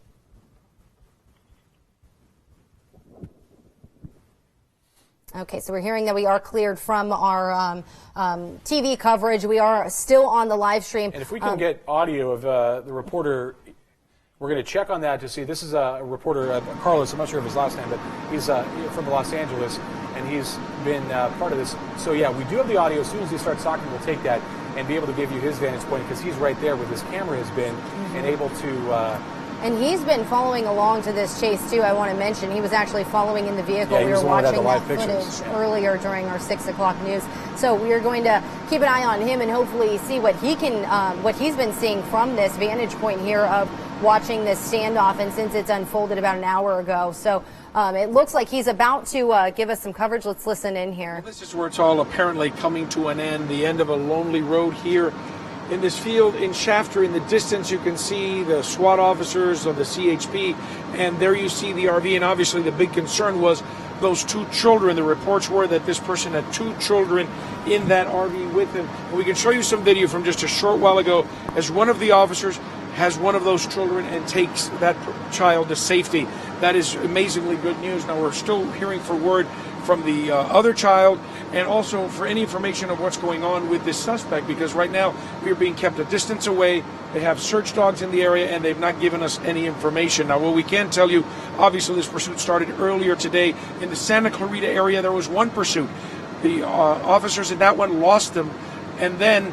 Okay, so we're hearing that we are cleared from our TV coverage. We are still on the live stream. And if we can get audio of the reporter, we're going to check on that to see. This is a reporter, Carlos, I'm not sure of his last name, but he's from Los Angeles, and he's been part of this. So yeah, we do have the audio. As soon as he starts talking, we'll take that and be able to give you his vantage point, because he's right there where this camera has been and able to... and he's been following along to this chase, too, I want to mention. He was actually following in the vehicle. Yeah, we were watching that footage earlier during our 6 o'clock news. So we are going to keep an eye on him and hopefully see what he can, what he's been seeing from this vantage point here of watching this standoff, and since it's unfolded about an hour ago. So it looks like he's about to give us some coverage. Let's listen in here. Well, this is where it's all apparently coming to an end, the end of a lonely road here in this field in Shafter. In the distance, you can see the SWAT officers of the CHP, and there you see the RV. And obviously, the big concern was those 2 children. The reports were that this person had 2 children in that RV with him. And we can show you some video from just a short while ago as one of the officers has one of those children and takes that child to safety. That is amazingly good news. Now, we're still hearing for word from the other child, and also for any information of what's going on with this suspect, because right now we are being kept a distance away. They have search dogs in the area, and they've not given us any information. Now, what we can tell you, obviously this pursuit started earlier today. In the Santa Clarita area, there was one pursuit. The officers in that one lost them, and then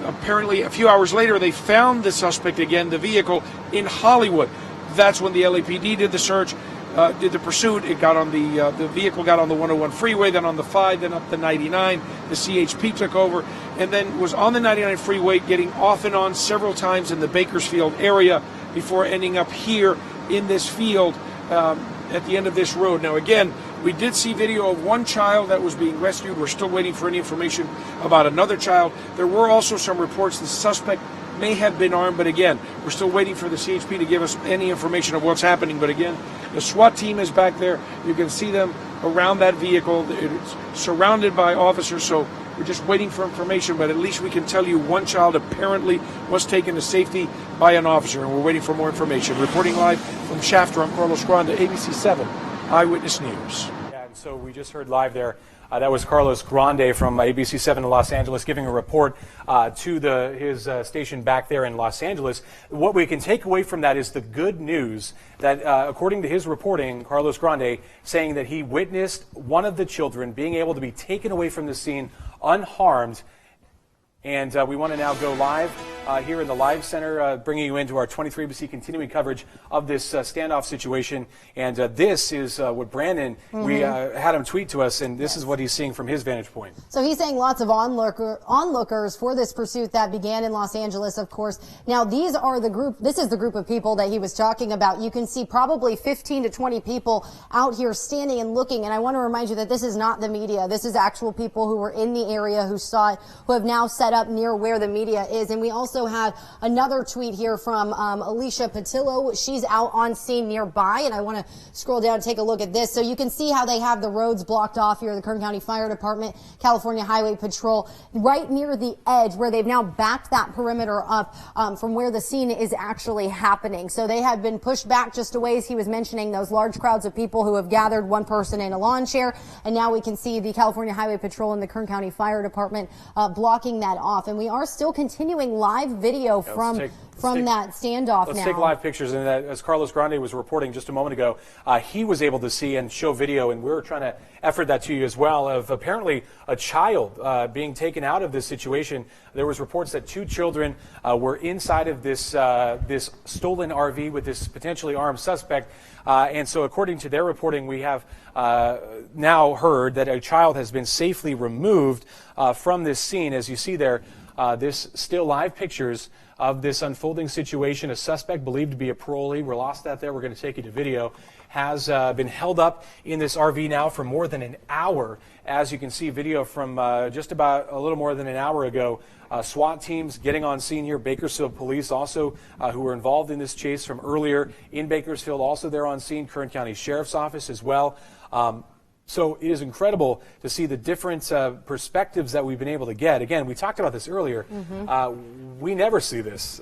apparently a few hours later they found the suspect again, the vehicle, in Hollywood. That's when the LAPD did the search, did the pursuit. It got on the vehicle got on the 101 freeway, then on the 5, then up the 99. The CHP took over, and then was on the 99 freeway, getting off and on several times in the Bakersfield area before ending up here in this field at the end of this road. Now, again, we did see video of one child that was being rescued. We're still waiting for any information about another child. There were also some reports the suspect may have been armed, but again, we're still waiting for the CHP to give us any information of what's happening. But again, the SWAT team is back there. You can see them around that vehicle. It's surrounded by officers, so we're just waiting for information, but at least we can tell you one child apparently was taken to safety by an officer, and we're waiting for more information. Reporting live from Shafter, I'm Carlos Grande, ABC 7 Eyewitness News. Yeah, and so we just heard live there. That was Carlos Grande from ABC 7 in Los Angeles giving a report to his station back there in Los Angeles. What we can take away from that is the good news that, according to his reporting, Carlos Grande saying that he witnessed one of the children being able to be taken away from the scene unharmed. And we want to now go live here in the Live Center, bringing you into our 23 ABC continuing coverage of this standoff situation. And this is what Brandon, we had him tweet to us, and this is what he's seeing from his vantage point. So he's saying lots of onlookers for this pursuit that began in Los Angeles, of course. Now, this is the group of people that he was talking about. You can see probably 15 to 20 people out here standing and looking. And I want to remind you that this is not the media. This is actual people who were in the area, who saw it, who have now set up near where the media is. And we also have another tweet here from Alicia Patillo. She's out on scene nearby, and I want to scroll down and take a look at this. So you can see how they have the roads blocked off here, the Kern County Fire Department, California Highway Patrol, right near the edge where they've now backed that perimeter up from where the scene is actually happening. So they have been pushed back just a ways. He was mentioning those large crowds of people who have gathered, one person in a lawn chair, and now we can see the California Highway Patrol and the Kern County Fire Department blocking that off. And we are still continuing live video from that standoff now. Let's take live pictures. And as Carlos Grande was reporting just a moment ago, he was able to see and show video, and we were trying to effort that to you as well, of apparently a child being taken out of this situation. There was reports that 2 children were inside of this this stolen RV with this potentially armed suspect. And so according to their reporting, we have now heard that a child has been safely removed from this scene. As you see there, this still live pictures of this unfolding situation. A suspect believed to be a parolee, we lost that there, we're going to take you to video, has been held up in this RV now for more than an hour. As you can see, video from just about a little more than an hour ago. SWAT teams getting on scene here. Bakersfield police also who were involved in this chase from earlier in Bakersfield, also there on scene. Kern County Sheriff's Office as well. So it is incredible to see the different perspectives that we've been able to get. Again, we talked about this earlier. We never see this,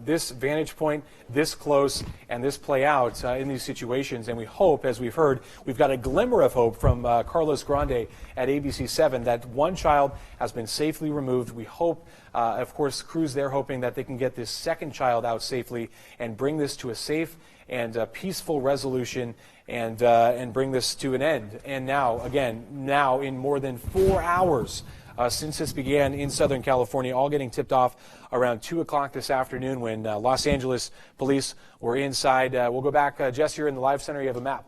this vantage point, this close, and this play out in these situations. And we hope, as we've heard, we've got a glimmer of hope from Carlos Grande at ABC 7 that one child has been safely removed. We hope, of course, crews there hoping that they can get this second child out safely and bring this to a safe and peaceful resolution, and bring this to an end. And now, again, in more than 4 hours since this began in Southern California, all getting tipped off around 2 o'clock this afternoon when Los Angeles police were inside. We'll go back. Jess, you're in the Live Center. You have a map.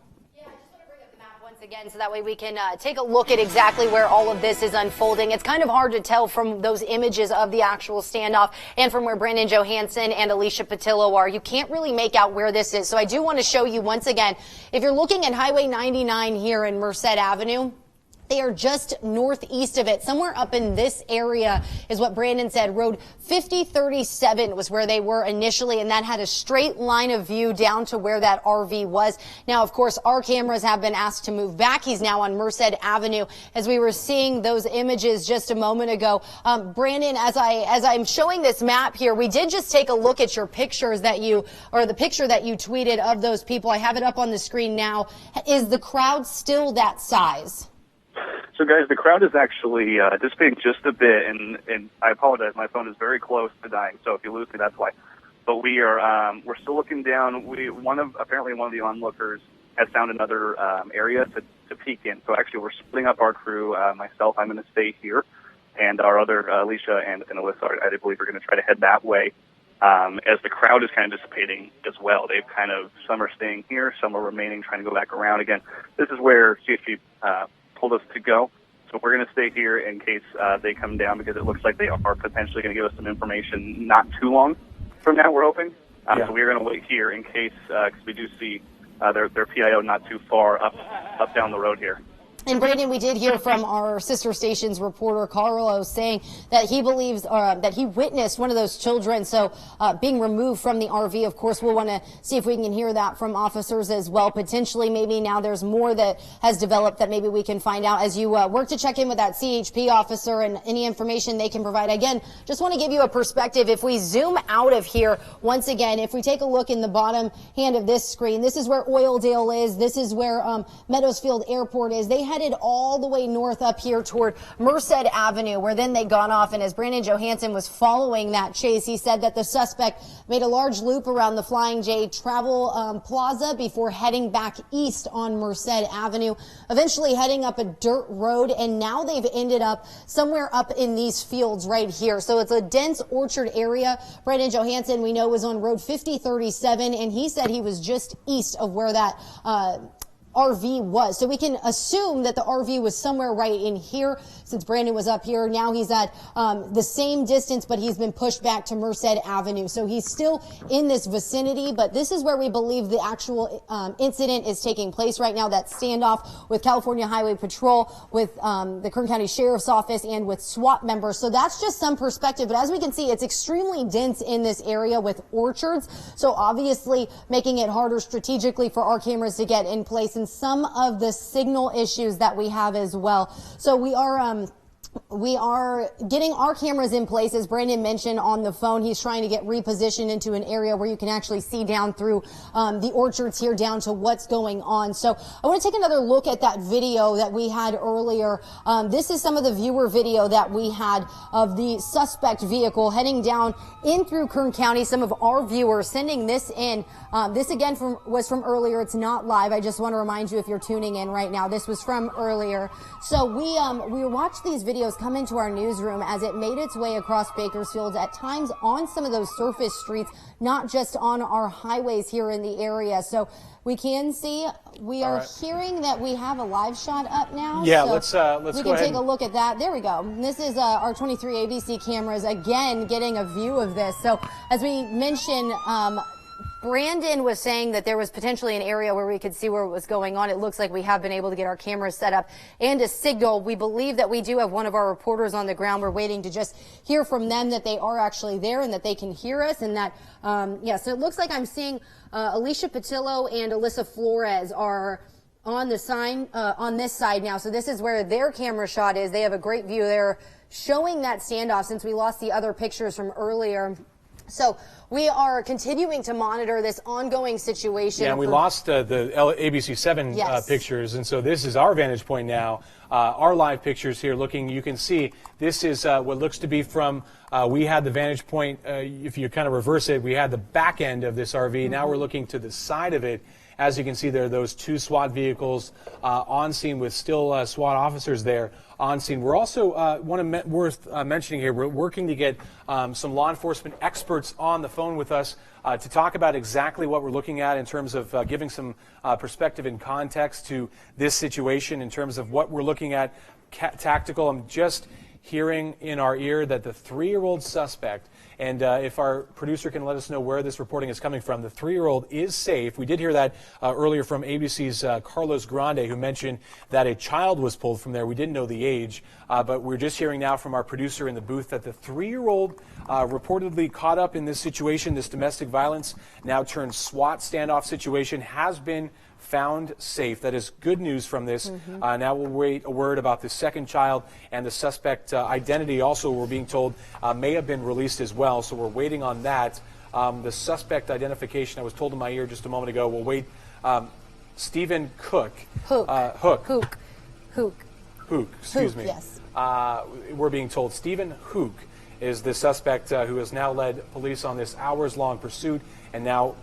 Again, so that way we can take a look at exactly where all of this is unfolding. It's kind of hard to tell from those images of the actual standoff and from where Brandon Johansson and Alicia Patillo are. You can't really make out where this is. So I do want to show you once again, if you're looking at Highway 99 here in Merced Avenue, They are just northeast of it. Somewhere up in this area is what Brandon said. Road 5037 was where they were initially, and that had a straight line of view down to where that RV was. Now, of course, our cameras have been asked to move back. He's now on Merced Avenue. As we were seeing those images just a moment ago, Brandon, as I'm showing this map here, we did just take a look at your pictures that you, or the picture that you tweeted of those people. I have it up on the screen now. Is the crowd still that size? So, guys, the crowd is actually dissipating just a bit, and I apologize. My phone is very close to dying, so if you lose me, that's why. But we're still looking down. Apparently one of the onlookers has found another area to peek in. So actually, we're splitting up our crew. Myself, I'm going to stay here, and our other Alicia and Alyssa, I believe, are going to try to head that way. As the crowd is kind of dissipating as well. They've some are staying here, some are remaining, trying to go back around again. This is where CHP told us to go. So we're going to stay here in case they come down, because it looks like they are potentially going to give us some information not too long from now, we're hoping. So we're going to wait here in case, because we do see their PIO not too far up down the road here. And Brandon, we did hear from our sister station's reporter, Carlos, saying that he believes that he witnessed one of those children being removed from the RV. Of course, we'll want to see if we can hear that from officers as well. Potentially, maybe now there's more that has developed that maybe we can find out as you work to check in with that CHP officer and any information they can provide. Again, just want to give you a perspective. If we zoom out of here, once again, if we take a look in the bottom hand of this screen, this is where Oildale is. This is where Meadowsfield Airport is. They headed all the way north up here toward Merced Avenue, where then they gone off. And as Brandon Johansson was following that chase, he said that the suspect made a large loop around the Flying J Travel Plaza before heading back east on Merced Avenue, eventually heading up a dirt road. And now they've ended up somewhere up in these fields right here. So it's a dense orchard area. Brandon Johansson, we know, was on Road 5037, and he said he was just east of where that RV was. So we can assume that the RV was somewhere right in here, since Brandon was up here. Now he's at the same distance, but he's been pushed back to Merced Avenue. So he's still in this vicinity, but this is where we believe the actual incident is taking place right now, that standoff with California Highway Patrol, with the Kern County Sheriff's Office, and with SWAT members. So that's just some perspective. But as we can see, it's extremely dense in this area with orchards. So obviously making it harder strategically for our cameras to get in place, and some of the signal issues that we have as well. So we are getting our cameras in place. As Brandon mentioned on the phone, he's trying to get repositioned into an area where you can actually see down through the orchards here down to what's going on. So I want to take another look at that video that we had earlier. This is some of the viewer video that we had of the suspect vehicle heading down in through Kern County. Some of our viewers sending this in. This again was from earlier. It's not live. I just want to remind you, if you're tuning in right now, this was from earlier. So we watched these videos come into our newsroom as it made its way across Bakersfield, at times on some of those surface streets, not just on our highways here in the area. So we can see, we are hearing that we have a live shot up now. Yeah, so let's we go can ahead take a look at that. There we go. This is our 23 ABC cameras again getting a view of this. So as we mentioned, Brandon was saying that there was potentially an area where we could see where it was going on. It looks like we have been able to get our cameras set up and a signal. We believe that we do have one of our reporters on the ground. We're waiting to just hear from them that they are actually there and that they can hear us. And that, so it looks like I'm seeing Alicia Patillo and Alyssa Flores are on the sign on this side now. So this is where their camera shot is. They have a great view there showing that standoff, since we lost the other pictures from earlier. So we are continuing to monitor this ongoing situation. Yeah, and we lost the ABC7 pictures, and so this is our vantage point now. Our live pictures here looking, you can see this is what looks to be from, we had the vantage point, if you kind of reverse it, we had the back end of this RV. Now we're looking to the side of it. As you can see, there are those two SWAT vehicles on scene with still SWAT officers there on scene. We're also worth mentioning here, we're working to get some law enforcement experts on the phone with us to talk about exactly what we're looking at in terms of giving some perspective and context to this situation in terms of what we're looking at tactical. I'm just hearing in our ear that the 3-year-old suspect, and if our producer can let us know where this reporting is coming from, the 3-year-old is safe. We did hear that earlier from ABC's Carlos Grande, who mentioned that a child was pulled from there. We didn't know the age, but we're just hearing now from our producer in the booth that the 3-year-old reportedly caught up in this situation, this domestic violence, now turned SWAT standoff situation, has been found safe. That is good news from this. Now we'll wait a word about the second child, and the suspect identity also, we're being told, may have been released as well. So we're waiting on that. The suspect identification, I was told in my ear just a moment ago, we'll wait. Stephen Hook. Excuse me. Yes. We're being told Stephen Hook is the suspect who has now led police on this hours-long pursuit and now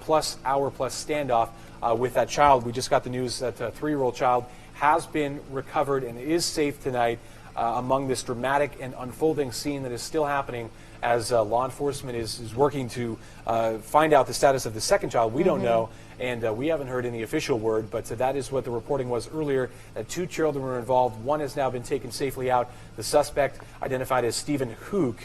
hour plus standoff with that child. We just got the news that a 3-year-old child has been recovered and is safe tonight among this dramatic and unfolding scene that is still happening as law enforcement is working to find out the status of the second child. We don't know, and we haven't heard any official word, but that is what the reporting was earlier, that 2 children were involved. One has now been taken safely out. The suspect, identified as Stephen Hook,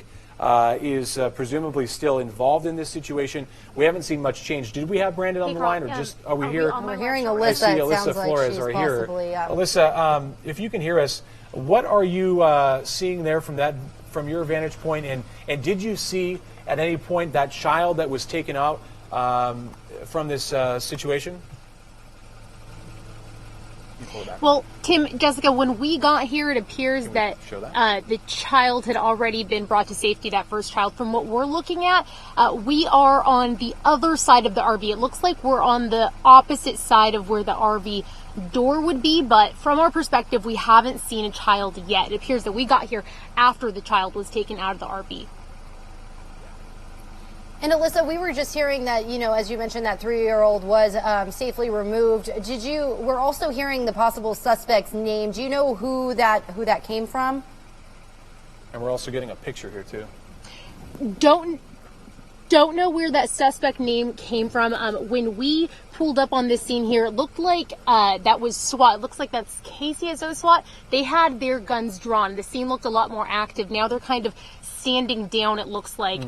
is presumably still involved in this situation. We haven't seen much change. Did we have Brandon on the line, or just are we here? We're hearing Alyssa. I see It Alyssa sounds Flores like she's right here. possibly, Alyssa, if you can hear us, what are you seeing there from your vantage point, and did you see at any point that child that was taken out from this situation? Well, Tim, Jessica, when we got here, it appears that the child had already been brought to safety, that first child. From what we're looking at, we are on the other side of the RV. It looks like we're on the opposite side of where the RV door would be, but from our perspective, we haven't seen a child yet. It appears that we got here after the child was taken out of the RV. And Alyssa, we were just hearing that, as you mentioned, that 3-year-old was safely removed. We're also hearing the possible suspect's name. Do you know who that came from? And we're also getting a picture here too. Don't know where that suspect name came from. When we pulled up on this scene here, it looked like that was SWAT. It looks like that's KCSO SWAT. They had their guns drawn. The scene looked a lot more active. Now they're kind of standing down, it looks like.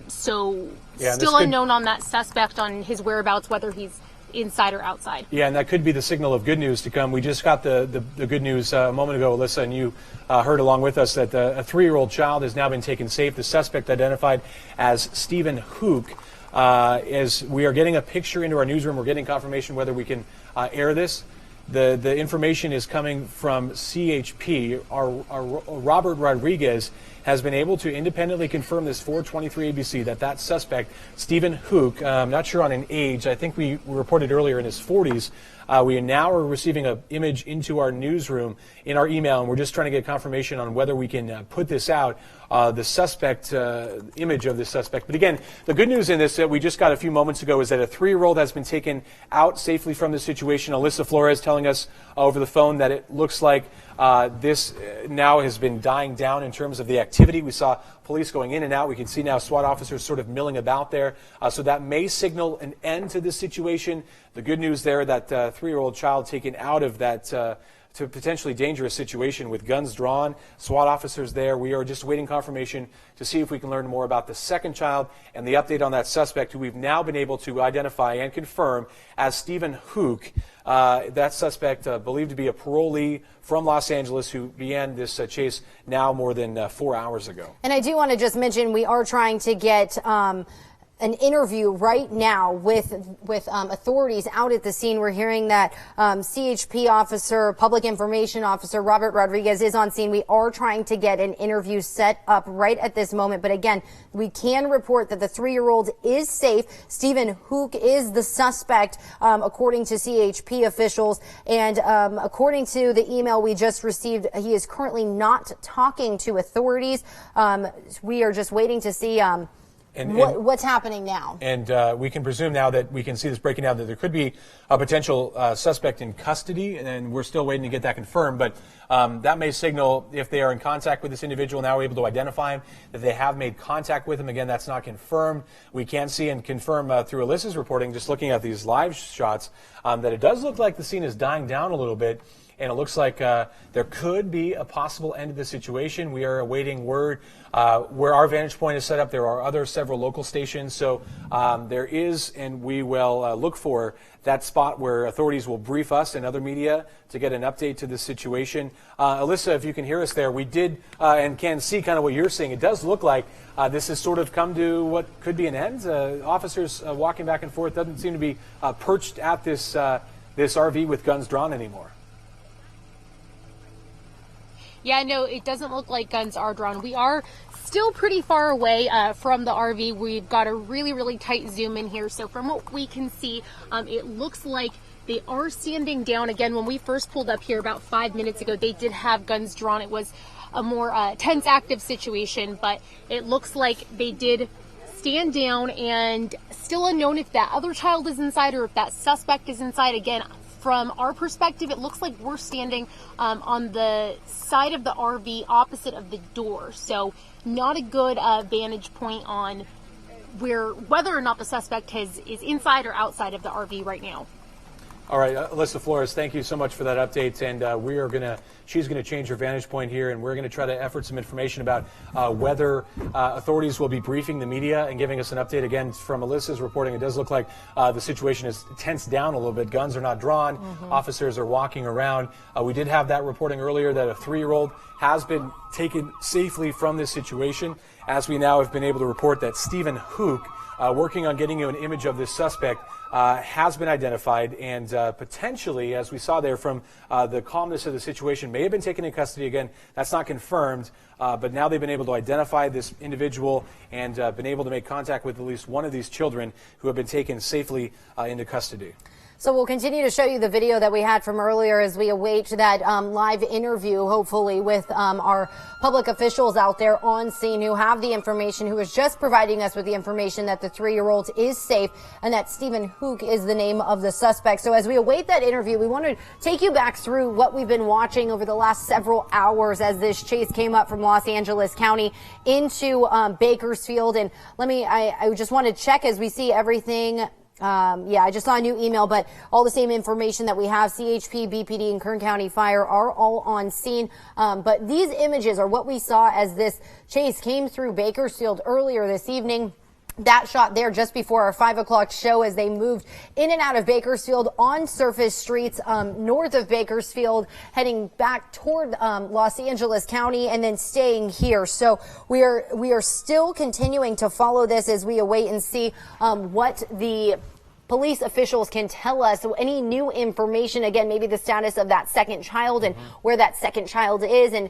So still unknown on that suspect, on his whereabouts, whether he's inside or outside. Yeah, and that could be the signal of good news to come. We just got the good news a moment ago, Alyssa, and you heard along with us that a 3-year-old child has now been taken safe. The suspect identified as Stephen Hook. As we are getting a picture into our newsroom, we're getting confirmation whether we can air this. The information is coming from CHP. Our Robert Rodriguez has been able to independently confirm this for 23 ABC that suspect, Stephen Hook, not sure on an age, I think we reported earlier in his 40s. We now are receiving an image into our newsroom in our email, and we're just trying to get confirmation on whether we can put this out, the suspect, image of the suspect. But again, the good news in this that we just got a few moments ago is that a 3-year-old has been taken out safely from the situation. Alyssa Flores telling us over the phone that it looks like this now has been dying down in terms of the activity. We saw police going in and out. We can see now SWAT officers sort of milling about there. So that may signal an end to this situation. The good news there, that 3-year-old child taken out of that to potentially dangerous situation with guns drawn, SWAT officers there. We are just waiting confirmation to see if we can learn more about the second child and the update on that suspect, who we've now been able to identify and confirm as Stephen Hook. That suspect believed to be a parolee from Los Angeles who began this chase now more than 4 hours ago. And I do want to just mention we are trying to get an interview right now with authorities out at the scene. We're hearing that CHP officer, public information officer Robert Rodriguez is on scene. We are trying to get an interview set up right at this moment. But again, we can report that the 3-year-old is safe. Stephen Hook is the suspect, according to CHP officials. And according to the email we just received, he is currently not talking to authorities. We are just waiting to see what's happening now. And we can presume now that we can see this breaking down that there could be a potential suspect in custody, and we're still waiting to get that confirmed. But that may signal, if they are in contact with this individual, now we're able to identify him, that they have made contact with him. Again, that's not confirmed. We can see and confirm through Alyssa's reporting, just looking at these live shots, that it does look like the scene is dying down a little bit. and it looks like there could be a possible end to the situation. We are awaiting word. Where our vantage point is set up, there are several local stations, so there is, and we will look for that spot where authorities will brief us and other media to get an update to the situation. Alyssa, if you can hear us there, we did and can see kind of what you're seeing. It does look like this has sort of come to what could be an end. Officers walking back and forth, doesn't seem to be perched at this RV with guns drawn anymore. Yeah, no, it doesn't look like guns are drawn. We are still pretty far away from the RV. We've got a really, really tight zoom in here. So from what we can see, it looks like they are standing down. Again, when we first pulled up here about 5 minutes ago, they did have guns drawn. It was a more tense, active situation, but it looks like they did stand down, and still unknown if that other child is inside or if that suspect is inside. Again, from our perspective, it looks like we're standing on the side of the RV opposite of the door. So not a good vantage point on whether or not the suspect is inside or outside of the RV right now. All right, Alyssa Flores, thank you so much for that update. And she's going to change her vantage point here, and we're going to try to effort some information about whether authorities will be briefing the media and giving us an update. Again, from Alyssa's reporting, it does look like the situation is tensed down a little bit. Guns are not drawn. Officers are walking around. We did have that reporting earlier that a 3-year-old has been taken safely from this situation, as we now have been able to report that Stephen Hook, working on getting you an image of this suspect, has been identified, and potentially, as we saw there from the calmness of the situation, may have been taken in custody. Again, that's not confirmed, but now they've been able to identify this individual and been able to make contact with at least one of these children who have been taken safely into custody. So we'll continue to show you the video that we had from earlier as we await that live interview, hopefully, with our public officials out there on scene who have the information, who is just providing us with the information that the 3-year-old is safe and that Stephen Hook is the name of the suspect. So as we await that interview, we want to take you back through what we've been watching over the last several hours as this chase came up from Los Angeles County into Bakersfield. And I just want to check as we see everything. I just saw a new email, but all the same information that we have, CHP, BPD, and Kern County Fire are all on scene. But these images are what we saw as this chase came through Bakersfield earlier this evening. That shot there just before our 5 o'clock show as they moved in and out of Bakersfield on surface streets north of Bakersfield, heading back toward Los Angeles County and then staying here. So we are still continuing to follow this as we await and see what the police officials can tell us. So any new information, again, maybe the status of that second child and where that second child is and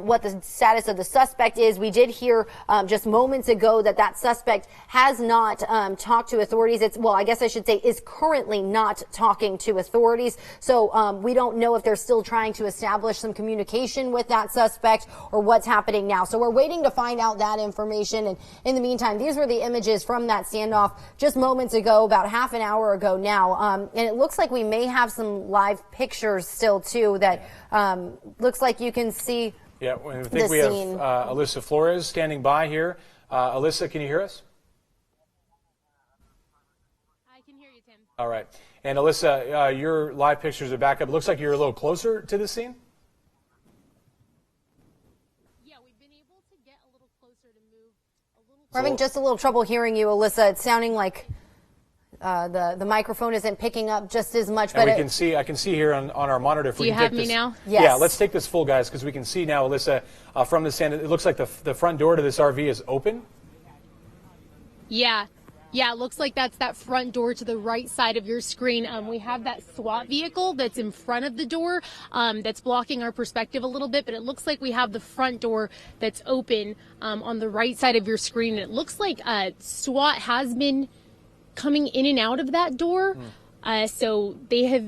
what the status of the suspect is. We did hear just moments ago that suspect has not talked to authorities. I guess I should say is currently not talking to authorities. So we don't know if they're still trying to establish some communication with that suspect or what's happening now. So we're waiting to find out that information. And in the meantime, these were the images from that standoff just moments ago, about half an hour ago now. And it looks like we may have some live pictures still too that looks like you can see. Yeah, I think we have Alyssa Flores standing by here. Alyssa, can you hear us? I can hear you, Tim. All right. And Alyssa, your live pictures are back up. It looks like you're a little closer to the scene. Yeah, we've been able to get a little closer to move a little. We're having just a little trouble hearing you, Alyssa. It's sounding like the microphone isn't picking up just as much. And but I can see here on our monitor. If Do we you can have take me this, now? Yes. Yeah, let's take this full, guys, because we can see now, Alyssa, from the stand. It looks like the front door to this RV is open. Yeah, it looks like that's that front door to the right side of your screen. We have that SWAT vehicle that's in front of the door that's blocking our perspective a little bit, but it looks like we have the front door that's open on the right side of your screen. And it looks like SWAT has been coming in and out of that door. So they have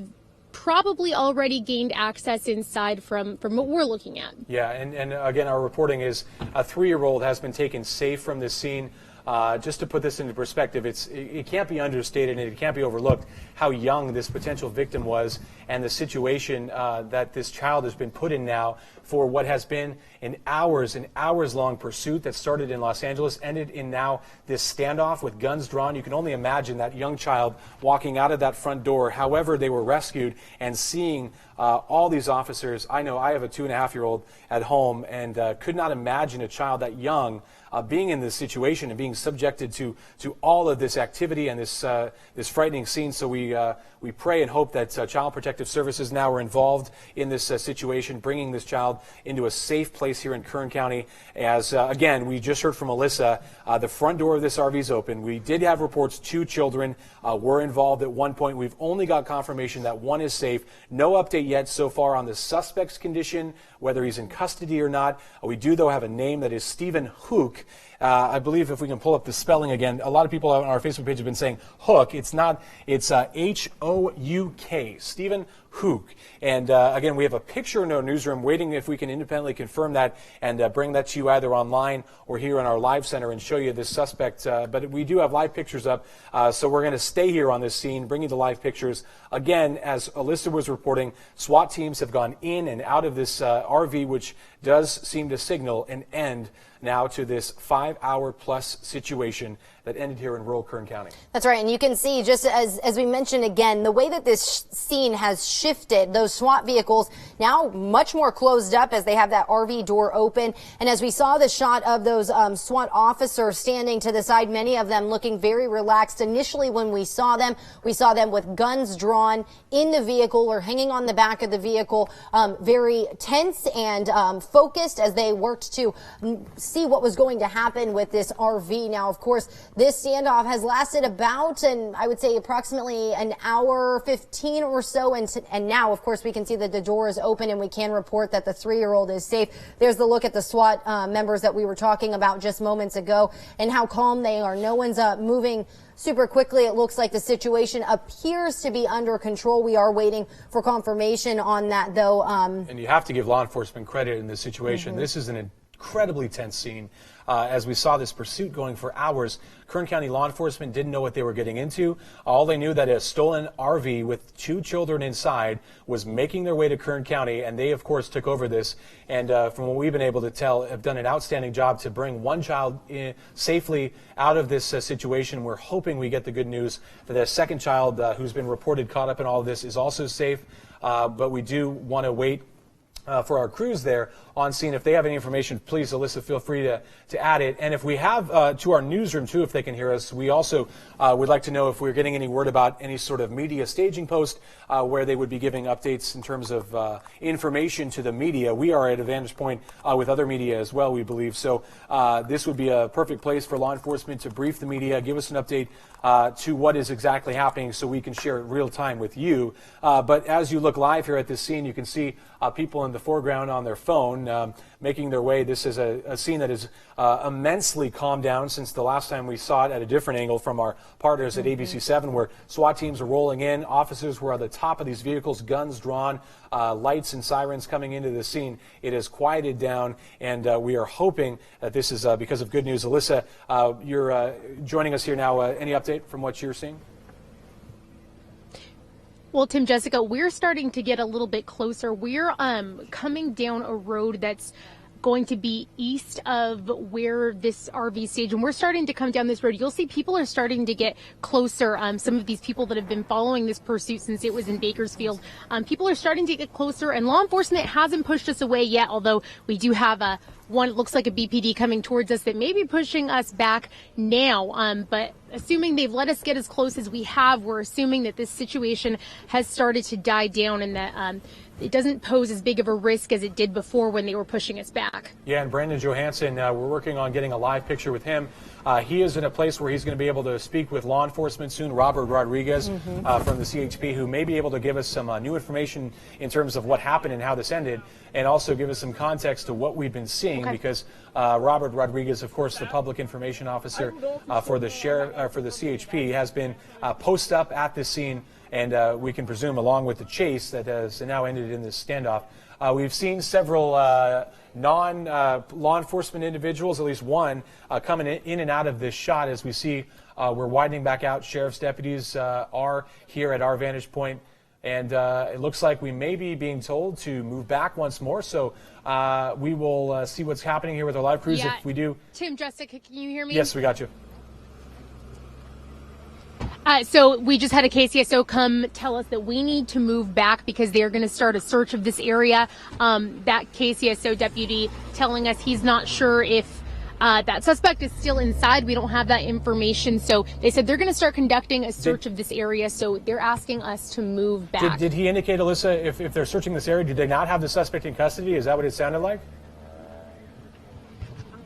probably already gained access inside from what we're looking at. Yeah, and again, our reporting is a 3-year-old has been taken safe from this scene. Just to put this into perspective, it can't be understated and it can't be overlooked how young this potential victim was and the situation that this child has been put in now for what has been an hours long pursuit that started in Los Angeles, ended in now this standoff with guns drawn. You can only imagine that young child walking out of that front door, however they were rescued, and seeing all these officers. I know I have a 2.5-year-old at home and could not imagine a child that young being in this situation and being subjected to all of this activity and this frightening scene. So we pray and hope that Child Protective Services now are involved in this situation, bringing this child into a safe place here in Kern County. As again, we just heard from Alyssa, the front door of this RV is open. We did have reports 2 children were involved at one point. We've only got confirmation that one is safe. No update yet so far on the suspect's condition, whether he's in custody or not. We do, though, have a name that is Stephen Hook. I believe if we can pull up the spelling again, a lot of people on our Facebook page have been saying Hook. It's not. It's H-O-U-K. Stephen Hook. And again, we have a picture in our newsroom waiting if we can independently confirm that and bring that to you either online or here in our live center and show you this suspect. But we do have live pictures up, so we're going to stay here on this scene, bring you the live pictures. Again, as Alyssa was reporting, SWAT teams have gone in and out of this RV, which does seem to signal an end now to this 5-hour-plus situation that ended here in rural Kern County. That's right, and you can see, just as we mentioned again, the way that this scene has shifted, those SWAT vehicles now much more closed up as they have that RV door open. And as we saw the shot of those SWAT officers standing to the side, many of them looking very relaxed. Initially, when we saw them with guns drawn in the vehicle or hanging on the back of the vehicle, very tense and focused as they worked to see what was going to happen with this RV. Now, of course, this standoff has lasted about, and I would say approximately an hour 15 or so. And now, of course, we can see that the door is open and we can report that the 3-year-old is safe. There's the look at the SWAT members that we were talking about just moments ago and how calm they are. No one's moving super quickly. It looks like the situation appears to be under control. We are waiting for confirmation on that, though. And you have to give law enforcement credit in this situation. This is an incredibly tense scene. As we saw this pursuit going for hours, Kern County law enforcement didn't know what they were getting into. All they knew that a stolen RV with 2 children inside was making their way to Kern County, and they, of course, took over this. And from what we've been able to tell, have done an outstanding job to bring one child safely out of this situation. We're hoping we get the good news that the second child who's been reported caught up in all of this is also safe. But we do want to wait for our crews there on scene. If they have any information, please, Alyssa, feel free to add it. And if we have to our newsroom, too, if they can hear us, we also would like to know if we're getting any word about any sort of media staging post where they would be giving updates in terms of information to the media. We are at a vantage point with other media as well, we believe. So this would be a perfect place for law enforcement to brief the media, give us an update to what is exactly happening so we can share it real time with you. But as you look live here at this scene, you can see people in the foreground on their phone making their way. This is a scene that is immensely calmed down since the last time we saw it at a different angle from our partners at ABC7, where SWAT teams are rolling in. Officers were at the top of these vehicles, guns drawn, lights and sirens coming into the scene. It has quieted down, and we are hoping that this is because of good news. Alyssa, you're joining us here now. Any update from what you're seeing? Well, Tim, Jessica, we're starting to get a little bit closer. We're coming down a road that's going to be east of where this RV staged, and we're starting to come down this road. You'll see people are starting to get closer. Some of these people that have been following this pursuit since it was in Bakersfield, people are starting to get closer, and law enforcement hasn't pushed us away yet, although we do have one, it looks like a BPD coming towards us that may be pushing us back now. But assuming they've let us get as close as we have, we're assuming that this situation has started to die down and that it doesn't pose as big of a risk as it did before when they were pushing us back. Yeah, and Brandon Johansson, we're working on getting a live picture with him. He is in a place where he's going to be able to speak with law enforcement soon. Robert Rodriguez from the CHP, who may be able to give us some new information in terms of what happened and how this ended, and also give us some context to what we've been seeing, because Robert Rodriguez, of course, the public information officer for the CHP, has been posted up at this scene, and we can presume, along with the chase that has now ended in this standoff. We've seen several non-law enforcement individuals, at least one, coming in and out of this shot. As we see, we're widening back out. Sheriff's deputies are here at our vantage point, and it looks like we may be being told to move back once more. So we will see what's happening here with our live crews. Yeah. If we do. Tim, Jessica, can you hear me? Yes, we got you. So we just had a KCSO come tell us that we need to move back because they're going to start a search of this area. That KCSO deputy telling us he's not sure if that suspect is still inside. We don't have that information. So they said they're going to start conducting a search of this area. So they're asking us to move back. Did he indicate, Alyssa, if they're searching this area, did they not have the suspect in custody? Is that what it sounded like?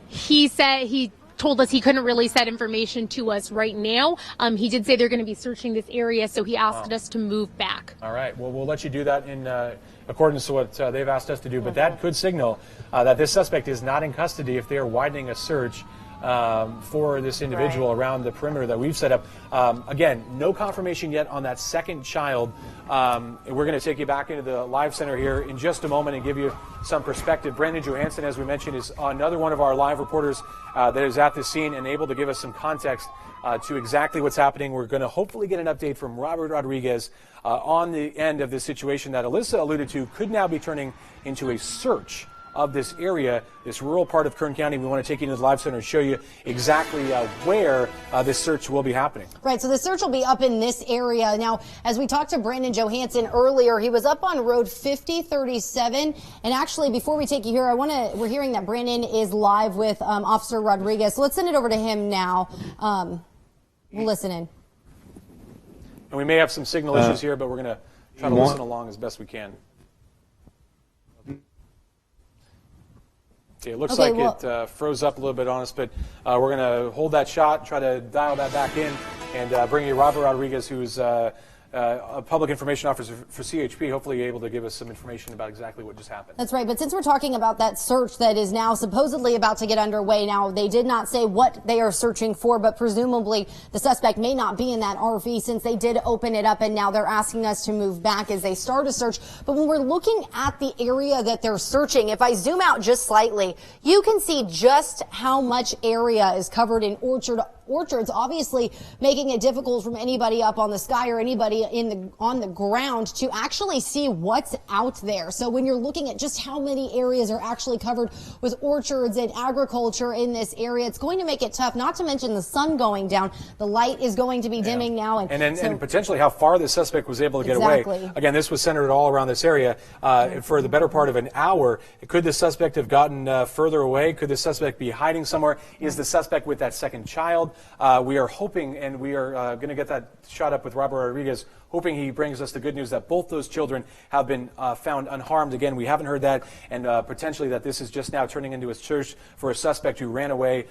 He said he told us he couldn't release that information to us right now. He did say they're going to be searching this area, so he asked us to move back. All right. Well, we'll let you do that in accordance to what they've asked us to do. But that could signal that this suspect is not in custody if they are widening a search for this individual around the perimeter that we've set up. Again, no confirmation yet on that second child. We're going to take you back into the live center here in just a moment and give you some perspective. Brandon Johansson, as we mentioned, is another one of our live reporters that is at the scene and able to give us some context to exactly what's happening. We're going to hopefully get an update from Robert Rodriguez on the end of this situation that Alyssa alluded to could now be turning into a search of this area, this rural part of Kern County. We want to take you into the live center and show you exactly where this search will be happening. Right, so the search will be up in this area. Now, as we talked to Brandon Johansson earlier, he was up on Road 5037. And actually, before we take you here, we're hearing that Brandon is live with Officer Rodriguez. So let's send it over to him now. We'll listen in. And we may have some signal issues here, but we're going to try to listen along as best we can. It looks like it froze up a little bit on us, but we're going to hold that shot, try to dial that back in, and bring you Robert Rodriguez, who's a public information officer for CHP, hopefully able to give us some information about exactly what just happened. That's right, but since we're talking about that search that is now supposedly about to get underway, now they did not say what they are searching for, but presumably the suspect may not be in that RV since they did open it up, and now they're asking us to move back as they start a search. But when we're looking at the area that they're searching, if I zoom out just slightly, you can see just how much area is covered in orchards, obviously making it difficult from anybody up on the sky or anybody on the ground to actually see what's out there. So when you're looking at just how many areas are actually covered with orchards and agriculture in this area, it's going to make it tough, not to mention the sun going down. The light is going to be dimming now. And potentially how far the suspect was able to get away. Again, this was centered all around this area for the better part of an hour. Could the suspect have gotten further away? Could the suspect be hiding somewhere? Is the suspect with that second child? We are hoping, and we are going to get that shot up with Robert Rodriguez, hoping he brings us the good news that both those children have been found unharmed. Again, we haven't heard that, and potentially that this is just now turning into a search for a suspect who ran away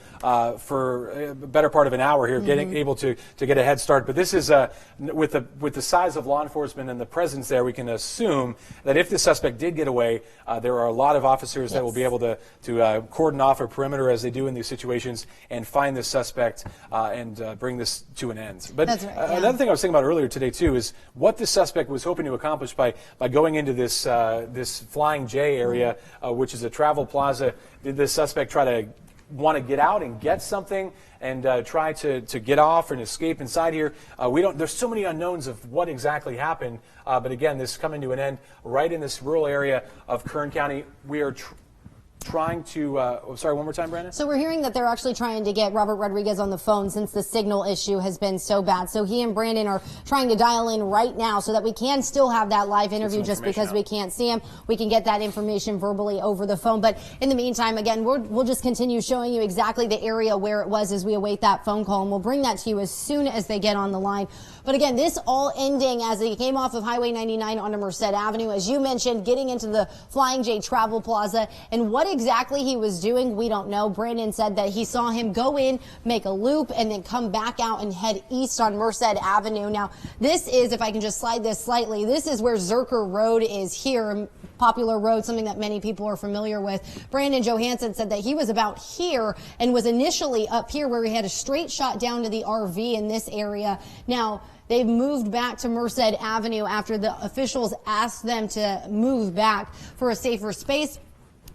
for a better part of an hour here, getting able to get a head start. But this is, with the size of law enforcement and the presence there, we can assume that if the suspect did get away, there are a lot of officers that will be able to cordon off a perimeter as they do in these situations and find the suspect and bring this to an end. But another thing I was thinking about earlier today, too, is what the suspect was hoping to accomplish by going into this this Flying J area, which is a travel plaza. Did the suspect try to want to get out and get something and try to get off and escape inside here? There's so many unknowns of what exactly happened. But again, this is coming to an end right in this rural area of Kern County. We are trying to, sorry, one more time, Brandon? So we're hearing that they're actually trying to get Robert Rodriguez on the phone since the signal issue has been so bad. So he and Brandon are trying to dial in right now so that we can still have that live interview. Just because we can't see him, we can get that information verbally over the phone. But in the meantime, again, we'll just continue showing you exactly the area where it was as we await that phone call, and we'll bring that to you as soon as they get on the line. But again, this all ending as he came off of Highway 99 onto Merced Avenue, as you mentioned, getting into the Flying J Travel Plaza. And what exactly he was doing, we don't know. Brandon said that he saw him go in, make a loop, and then come back out and head east on Merced Avenue. Now, this is, if I can just slide this slightly, this is where Zerker Road is here. Popular road, something that many people are familiar with. Brandon Johansson said that he was about here and was initially up here where he had a straight shot down to the RV in this area. Now, they've moved back to Merced Avenue after the officials asked them to move back for a safer space.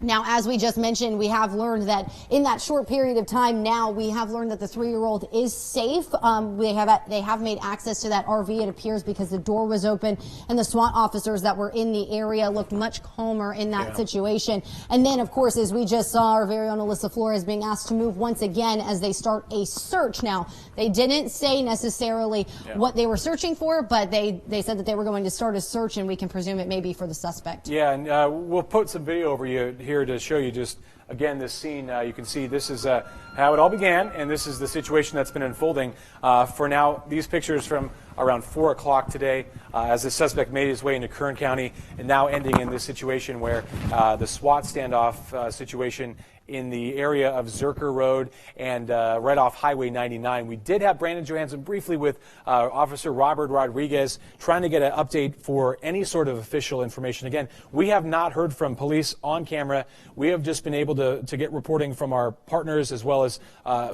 Now, as we just mentioned, we have learned that in that short period of time now, we have learned that the 3-year-old is safe. They have made access to that RV, it appears, because the door was open, and the SWAT officers that were in the area looked much calmer in that situation. And then, of course, as we just saw, our very own Alyssa Flores being asked to move once again as they start a search. Now, they didn't say necessarily what they were searching for, but they said that they were going to start a search, and we can presume it may be for the suspect. Yeah, and we'll put some video over you here to show you just, again, this scene. You can see this is how it all began, and this is the situation that's been unfolding. For now, these pictures from around 4 o'clock today as the suspect made his way into Kern County, and now ending in this situation where the SWAT standoff situation in the area of Zerker Road and right off Highway 99. We did have Brandon Johansson briefly with Officer Robert Rodriguez trying to get an update for any sort of official information. Again, we have not heard from police on camera. We have just been able to get reporting from our partners, as well as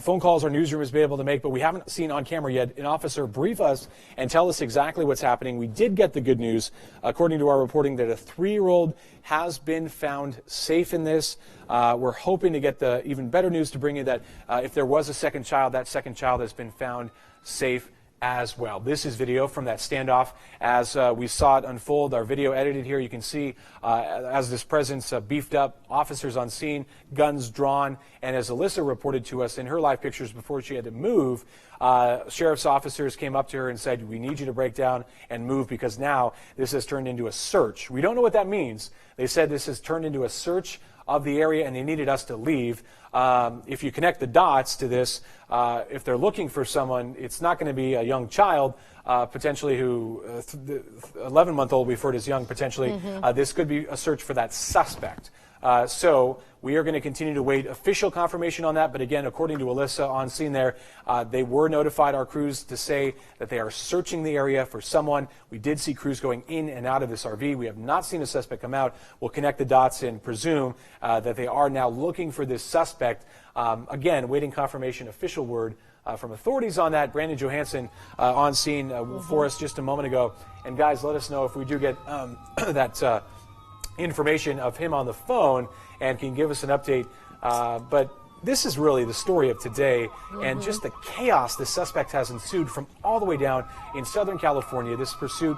phone calls our newsroom has been able to make, but we haven't seen on camera yet an officer brief us and tell us exactly what's happening. We did get the good news, according to our reporting, that a 3-year-old has been found safe in this. We're hoping to get the even better news to bring you that if there was a second child, that second child has been found safe as well. This is video from that standoff as we saw it unfold. Our video edited here. You can see as this presence beefed up, officers on scene, guns drawn, and as Alyssa reported to us in her live pictures before she had to move, sheriff's officers came up to her and said, "We need you to break down and move because now this has turned into a search." We don't know what that means. They said this has turned into a search of the area and they needed us to leave. If you connect the dots to this, if they're looking for someone, it's not going to be a young child, potentially who, the 11-month-old we've heard is young, potentially. This could be a search for that suspect. So we are going to continue to wait official confirmation on that. But again, according to Alyssa on scene there, they were notified, our crews, to say that they are searching the area for someone. We did see crews going in and out of this RV. We have not seen a suspect come out. We'll connect the dots and presume that they are now looking for this suspect. Again, waiting confirmation, official word from authorities on that. Brandon Johansson on scene for us just a moment ago. And guys, let us know if we do get that information of him on the phone and can give us an update. But this is really the story of today and just the chaos the suspect has ensued from all the way down in Southern California. This pursuit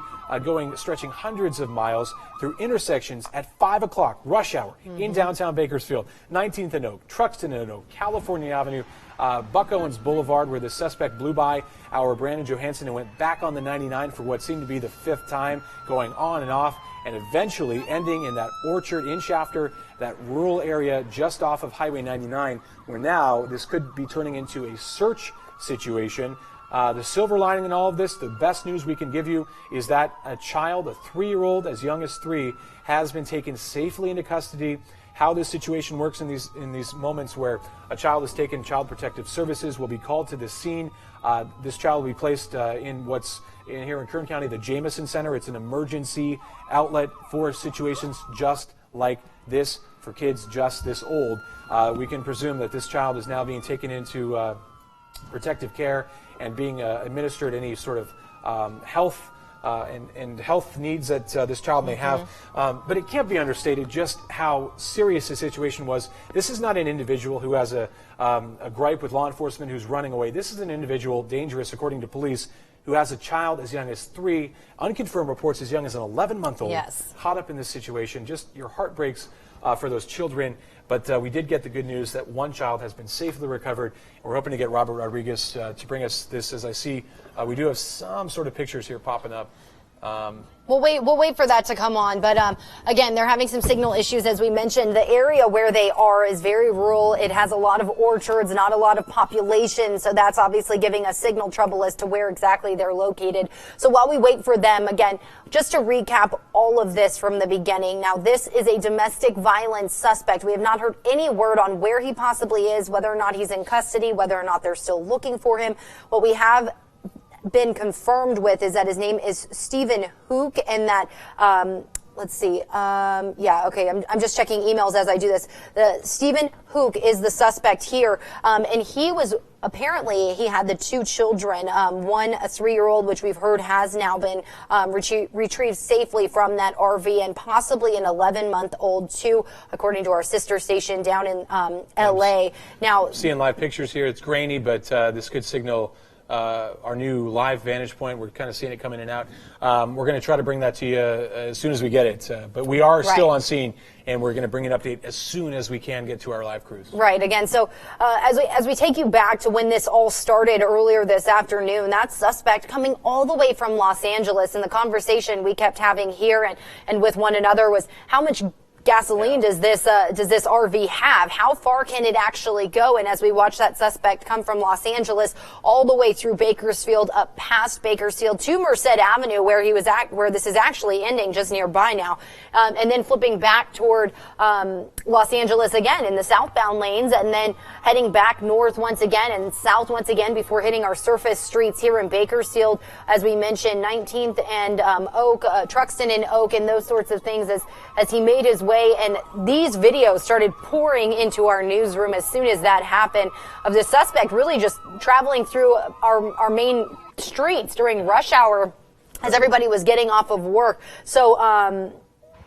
stretching hundreds of miles through intersections at 5 o'clock, rush hour, in downtown Bakersfield, 19th and Oak, Truxton and Oak, California Avenue, Buck Owens Boulevard, where the suspect blew by our Brandon Johansson and went back on the 99 for what seemed to be the 5th time, going on and off, and eventually ending in that orchard in Shafter, that rural area just off of Highway 99, where now this could be turning into a search situation. The silver lining in all of this, the best news we can give you, is that a child, a 3-year-old as young as 3, has been taken safely into custody. How this situation works in these moments where a child is taken, Child Protective Services will be called to the scene. This child will be placed in what's here in Kern County, the Jamison Center. It's an emergency outlet for situations just like this, for kids just this old. We can presume that this child is now being taken into protective care and being administered any sort of health and health needs that this child may have. But it can't be understated just how serious the situation was. This is not an individual who has a gripe with law enforcement who's running away. This is an individual, dangerous according to police, who has a child as young as 3, unconfirmed reports as young as an 11-month-old, caught up in this situation. Just your heart breaks for those children. But we did get the good news that one child has been safely recovered. We're hoping to get Robert Rodriguez to bring us this. As I see, we do have some sort of pictures here popping up. We'll wait for that to come on. But again, they're having some signal issues. As we mentioned, the area where they are is very rural. It has a lot of orchards, not a lot of population. So that's obviously giving us signal trouble as to where exactly they're located. So while we wait for them, again, just to recap all of this from the beginning. Now, this is a domestic violence suspect. We have not heard any word on where he possibly is, whether or not he's in custody, whether or not they're still looking for him. What we have been confirmed with is that his name is Stephen Hook, and that let's see. Yeah, okay. I'm just checking emails as I do this. Stephen Hook is the suspect here, and he was apparently he had the two children, one a 3-year-old, which we've heard has now been retrieved safely from that RV, and possibly an 11-month-old too, according to our sister station down in LA. Now, seeing live pictures here, it's grainy, but this could signal our new live vantage point. We're kind of seeing it come in and out. We're going to try to bring that to you as soon as we get it. But we are still on scene, and we're going to bring an update as soon as we can get to our live crews. Right. Again, so as we take you back to when this all started earlier this afternoon, that suspect coming all the way from Los Angeles, and the conversation we kept having here and with one another was how much gasoline does this RV have? How far can it actually go? And as we watch that suspect come from Los Angeles all the way through Bakersfield, up past Bakersfield to Merced Avenue, where he was where this is actually ending just nearby now, and then flipping back toward Los Angeles again in the southbound lanes, and then heading back north once again and south once again before hitting our surface streets here in Bakersfield, as we mentioned, 19th and Oak, Truxton and Oak, and those sorts of things as he made his way. And these videos started pouring into our newsroom as soon as that happened, of the suspect really just traveling through our main streets during rush hour as everybody was getting off of work. So,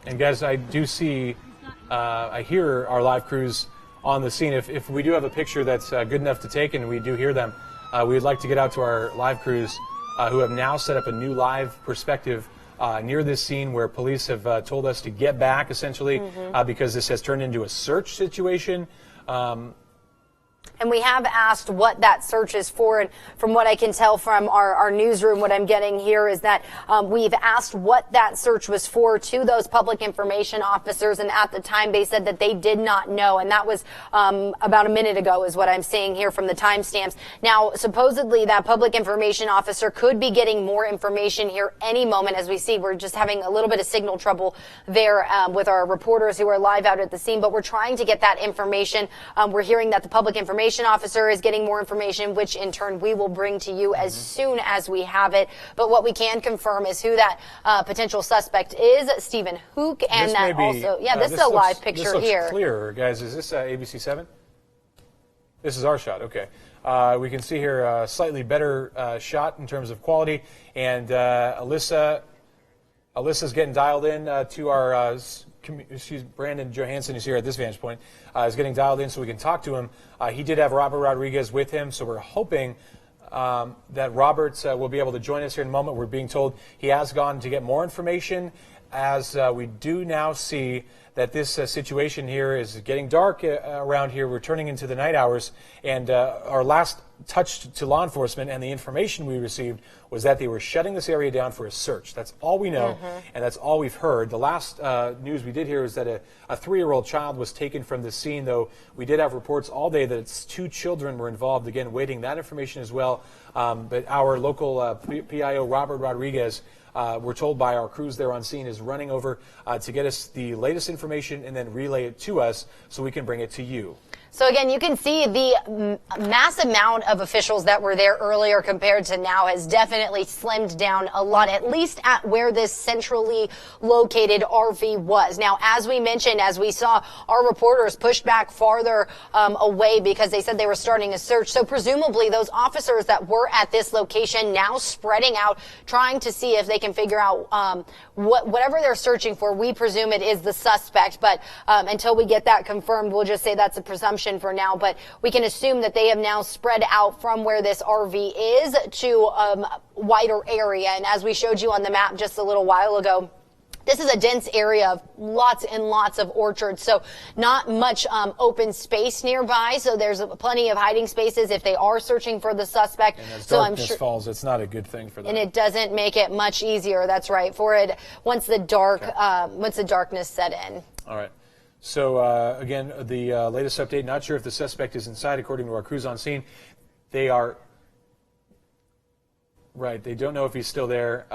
and guys, I do see, I hear our live crews on the scene. If we do have a picture that's good enough to take, and we do hear them, we'd like to get out to our live crews who have now set up a new live perspective near this scene, where police have told us to get back, essentially, because this has turned into a search situation. And we have asked what that search is for, and from what I can tell from our newsroom, what I'm getting here is that we've asked what that search was for to those public information officers, and at the time they said that they did not know, and that was about a minute ago is what I'm seeing here from the timestamps. Now, supposedly that public information officer could be getting more information here any moment. As we see, we're just having a little bit of signal trouble there with our reporters who are live out at the scene, but we're trying to get that information. We're hearing that the public information officer is getting more information, which in turn we will bring to you as soon as we have it. But what we can confirm is who that potential suspect is, Stephen Hook, and that also, this is a live picture this looks here. Clearer, guys. Is this ABC 7? This is our shot. Okay. We can see here a slightly better shot in terms of quality, and Alyssa's getting dialed in to our. Brandon Johansson is here at this vantage point, is getting dialed in so we can talk to him. He did have Robert Rodriguez with him, so we're hoping that Robert will be able to join us here in a moment. We're being told he has gone to get more information, as we do now see that this situation here is getting dark around here. We're turning into the night hours, and our last touch to law enforcement and the information we received was that they were shutting this area down for a search. That's all we know, and that's all we've heard. The last news we did hear is that a 3-year-old child was taken from the scene, though we did have reports all day that it's 2 children were involved. Again, waiting that information as well. But our local PIO, Robert Rodriguez, we're told by our crews there on scene, is running over to get us the latest information and then relay it to us so we can bring it to you. So again, you can see the mass amount of officials that were there earlier compared to now has definitely slimmed down a lot, at least at where this centrally located RV was. Now, as we mentioned, as we saw, our reporters pushed back farther away because they said they were starting a search. So presumably those officers that were at this location now spreading out, trying to see if they can figure out whatever they're searching for. We presume it is the suspect, but until we get that confirmed, we'll just say that's a presumption for now, but we can assume that they have now spread out from where this RV is to a wider area. And as we showed you on the map just a little while ago, this is a dense area of lots and lots of orchards, so not much open space nearby. So there's plenty of hiding spaces if they are searching for the suspect. And as so darkness I'm sure falls, it's not a good thing for them. And it doesn't make it much easier. That's right. For it once the darkness set in. All right. So, again, the latest update, not sure if the suspect is inside, according to our crews on scene. They are, right, they don't know if he's still there.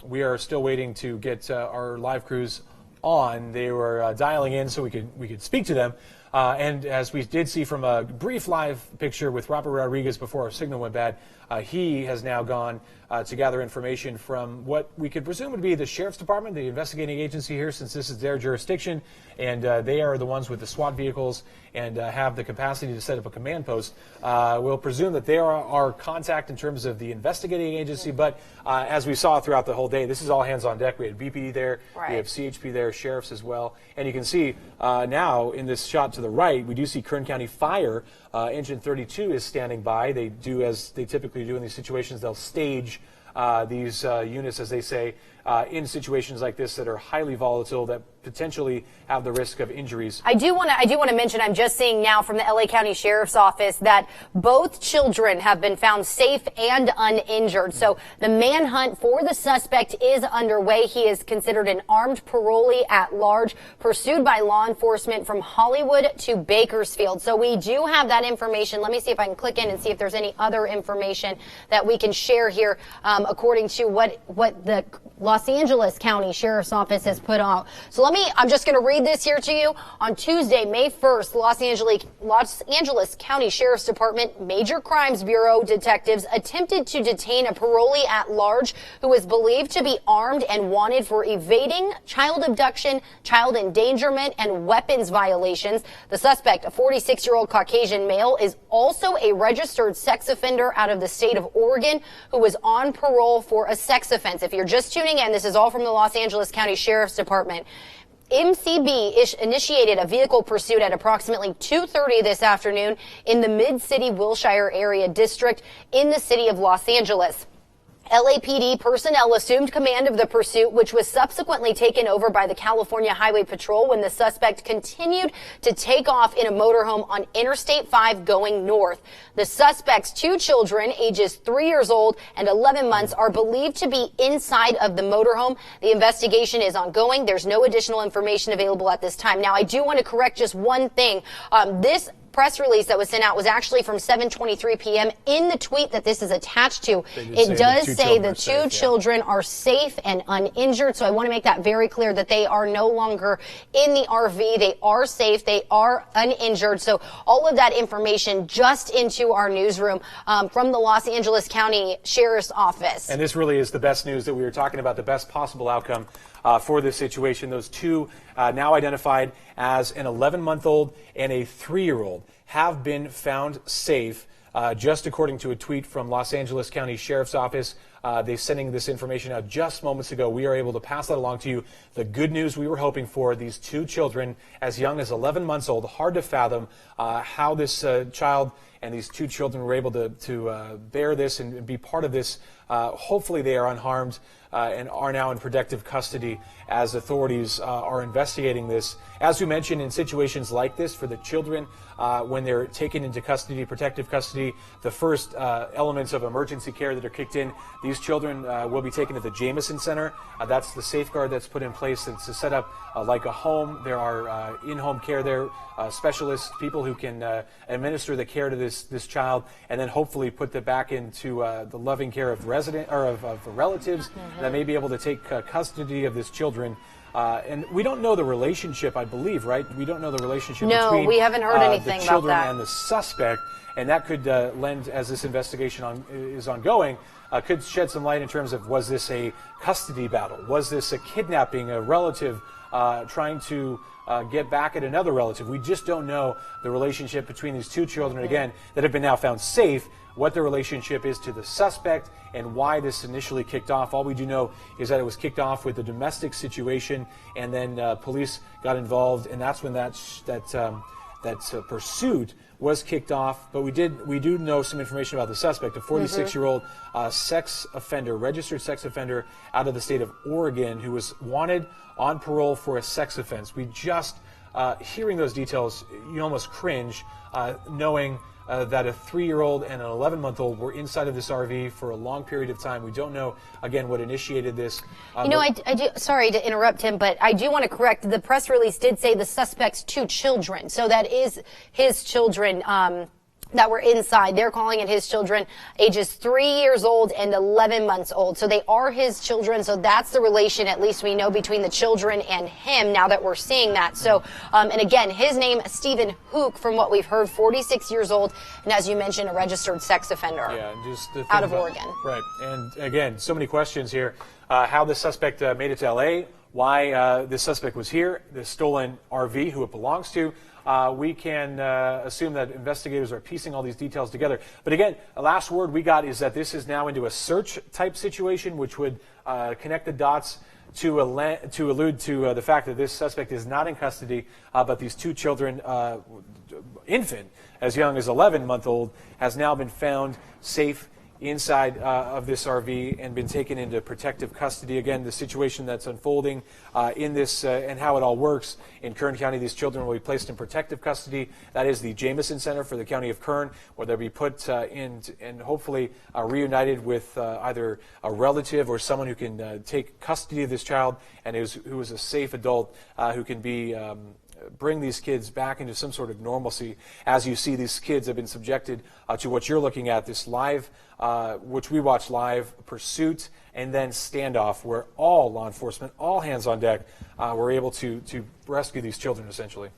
We are still waiting to get our live crews on. They were dialing in so we could speak to them. And as we did see from a brief live picture with Robert Rodriguez before our signal went bad, he has now gone to gather information from what we could presume would be the Sheriff's Department, the investigating agency here, since this is their jurisdiction, and they are the ones with the SWAT vehicles and have the capacity to set up a command post. We'll presume that they are our contact in terms of the investigating agency, but as we saw throughout the whole day, this is all hands on deck. We had BPD there, we have CHP there, sheriffs as well, and you can see now in this shot to the right, we do see Kern County Fire. Engine 32 is standing by. They do as they typically do in these situations. They'll stage these units, as they say, in situations like this that are highly volatile, that potentially have the risk of injuries. I do want to mention, I'm just seeing now from the LA County Sheriff's Office that both children have been found safe and uninjured. So the manhunt for the suspect is underway. He is considered an armed parolee at large, pursued by law enforcement from Hollywood to Bakersfield. So we do have that information. Let me see if I can click in and see if there's any other information that we can share here, according to what the Los Angeles County Sheriff's Office has put out. So I'm just going to read this here to you. On Tuesday, May 1st, Los Angeles County Sheriff's Department Major Crimes Bureau detectives attempted to detain a parolee at large who is believed to be armed and wanted for evading child abduction, child endangerment, and weapons violations. The suspect, a 46-year-old Caucasian male, is also a registered sex offender out of the state of Oregon who was on parole for a sex offense. If you're just tuning in, this is all from the Los Angeles County Sheriff's Department. MCB initiated a vehicle pursuit at approximately 2:30 this afternoon in the Mid-City Wilshire area district in the city of Los Angeles. LAPD personnel assumed command of the pursuit, which was subsequently taken over by the California Highway Patrol when the suspect continued to take off in a motorhome on Interstate 5 going north. The suspect's two children, ages 3 years old and 11 months, are believed to be inside of the motorhome. The investigation is ongoing. There's no additional information available at this time. Now, I do want to correct just one thing. This press release that was sent out was actually from 7:23 p.m. In the tweet that this is attached to, it does say the two children are safe and uninjured. So I want to make that very clear that they are no longer in the RV. They are safe. They are uninjured. So all of that information just into our newsroom from the Los Angeles County Sheriff's Office. And this really is the best news that we were talking about, the best possible outcome for this situation. Those two now identified as an 11-month-old and a 3-year-old have been found safe, just according to a tweet from Los Angeles County Sheriff's Office. They're sending this information out just moments ago. We are able to pass that along to you. The good news we were hoping for, these two children as young as 11 months old. Hard to fathom how this child and these two children were able to bear this and be part of this. Hopefully they are unharmed and are now in protective custody as authorities are investigating this. As we mentioned, in situations like this, for the children, when they're taken into custody, protective custody, the first elements of emergency care that are kicked in, these children will be taken to the Jameson Center. That's the safeguard that's put in place. It's set up like a home. There are in-home care there, specialists, people who can administer the care to this child, and then hopefully put them back into the loving care of of relatives that may be able to take custody of this children. And we don't know the relationship, I believe, right? We don't know the relationship between we haven't heard anything the about children that. and the suspect, and that could lend, as this investigation is ongoing, could shed some light in terms of, was this a custody battle? Was this a kidnapping, a relative trying to get back at another relative? We just don't know the relationship between these two children, again, that have been now found safe, what the relationship is to the suspect and why this initially kicked off. All we do know is that it was kicked off with a domestic situation, and then police got involved, and that's when that pursuit was kicked off. But we do know some information about the suspect, a 46-year-old sex offender, registered sex offender out of the state of Oregon, who was wanted on parole for a sex offense. We just hearing those details, you almost cringe, knowing that a 3-year-old and an 11-month-old were inside of this RV for a long period of time. We don't know, again, what initiated this. I do, sorry to interrupt him, but I do want to correct. The press release did say the suspect's two children. So that is his children, that were inside. They're calling it his children, ages 3 years old and 11 months old. So they are his children. So that's the relation, at least we know, between the children and him now that we're seeing that. So, and again, his name, Stephen Hook, from what we've heard, 46 years old. And as you mentioned, a registered sex offender. Yeah, and just out of Oregon. Right. And again, so many questions here. How the suspect made it to L.A., why this suspect was here, the stolen RV, who it belongs to. We can assume that investigators are piecing all these details together. But again, the last word we got is that this is now into a search type situation, which would connect the dots to allude to the fact that this suspect is not in custody, but these two children, infant as young as 11-month-old, has now been found safe inside of this RV and been taken into protective custody. Again, the situation that's unfolding in this and how it all works in Kern County, these children will be placed in protective custody. That is the Jamison Center for the County of Kern, where they'll be put in and hopefully reunited with either a relative or someone who can take custody of this child and who is a safe adult who can be bring these kids back into some sort of normalcy. As you see, these kids have been subjected to what you're looking at, this live, which we watch live, pursuit, and then standoff, where all law enforcement, all hands on deck, were able to rescue these children, essentially.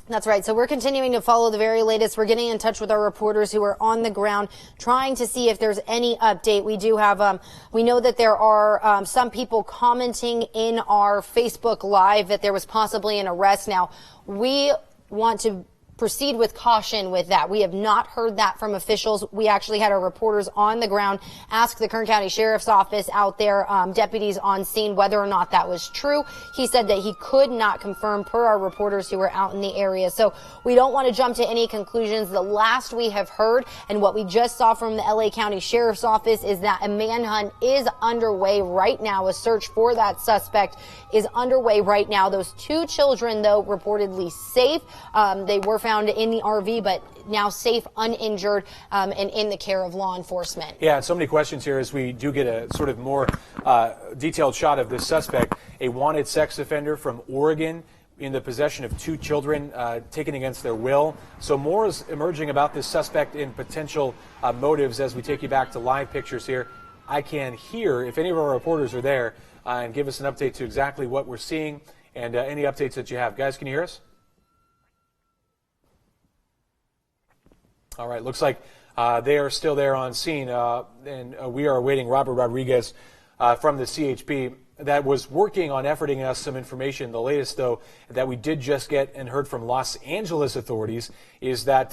That's right. So we're continuing to follow the very latest. We're getting in touch with our reporters who are on the ground, trying to see if there's any update. We do have, we know that there are some people commenting in our Facebook Live that there was possibly an arrest. Now, we want to proceed with caution with that. We have not heard that from officials. We actually had our reporters on the ground ask the Kern County Sheriff's Office out there, deputies on scene, whether or not that was true. He said that he could not confirm per our reporters who were out in the area. So we don't want to jump to any conclusions. The last we have heard and what we just saw from the LA County Sheriff's Office is that a manhunt is underway right now. A search for that suspect is underway right now. Those two children, though, reportedly safe. They were found in the RV, but now safe, uninjured, and in the care of law enforcement. Yeah, and so many questions here as we do get a sort of more detailed shot of this suspect, a wanted sex offender from Oregon in the possession of two children taken against their will. So more is emerging about this suspect in potential motives as we take you back to live pictures here. I can hear if any of our reporters are there and give us an update to exactly what we're seeing and any updates that you have. Guys, can you hear us? All right, looks like they are still there on scene, and we are awaiting Robert Rodriguez from the CHP that was working on efforting us some information. The latest, though, that we did just get and heard from Los Angeles authorities is that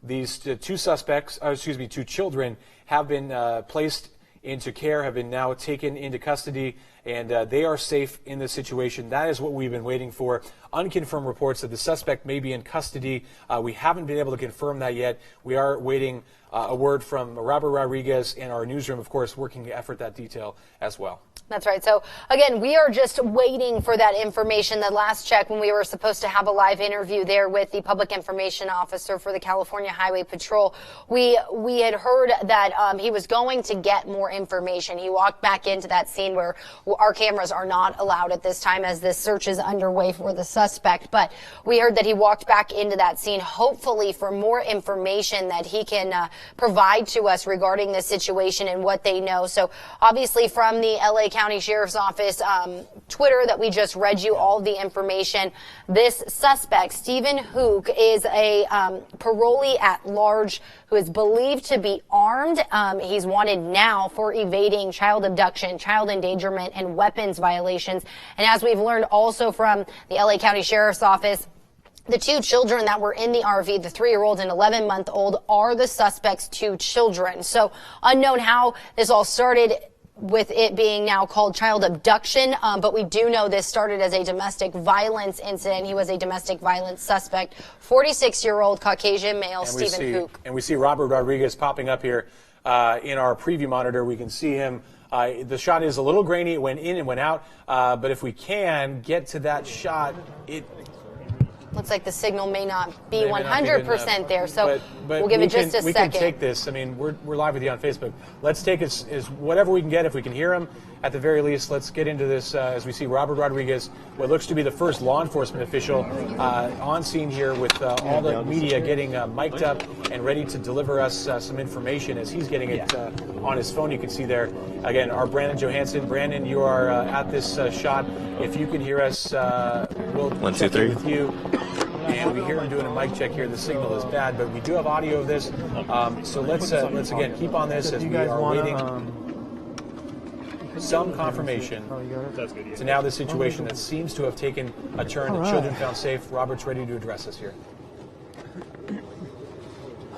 these two suspects, two children, have been placed into care, have been now taken into custody, and they are safe in this situation. That is what we've been waiting for. Unconfirmed reports that the suspect may be in custody. We haven't been able to confirm that yet. We are waiting a word from Robert Rodriguez and our newsroom, of course, working to effort that detail as well. That's right. So, again, we are just waiting for that information. The last check when we were supposed to have a live interview there with the public information officer for the California Highway Patrol, we had heard that he was going to get more information. He walked back into that scene where our cameras are not allowed at this time as this search is underway for the suspect. But we heard that he walked back into that scene, hopefully for more information that he can provide to us regarding this situation and what they know. So, obviously, from the LA County Sheriff's Office Twitter that we just read you all the information. This suspect, Stephen Hook, is a parolee at large who is believed to be armed. He's wanted now for evading child abduction, child endangerment, and weapons violations. And as we've learned also from the LA County Sheriff's Office, the two children that were in the RV, the 3-year-old and 11-month-old, are the suspect's two children. So unknown how this all started, with it being now called child abduction, but we do know this started as a domestic violence incident. He was a domestic violence suspect, 46-year-old Caucasian male, Stephen Hook. And we see Robert Rodriguez popping up here in our preview monitor. We can see him. The shot is a little grainy. It went in and went out. But if we can get to that shot, Looks like the signal may not be They may not be good 100% enough. there, so But we'll give we it just can, a we second. can take this. I mean, we're live with you on Facebook. Let's take is whatever we can get. If we can hear him, at the very least, let's get into this as we see Robert Rodriguez, what looks to be the first law enforcement official on scene here with all the media getting mic'd up and ready to deliver us some information as he's getting it on his phone. You can see there, again, our Brandon Johansson. Brandon, you are at this shot. If you can hear us, we'll check in with you. And we hear him doing a mic check here. The signal is bad, but we do have audio of this. So let's again keep on this as we are waiting some confirmation to now the situation that seems to have taken a turn. The children found safe. Robert's ready to address us here.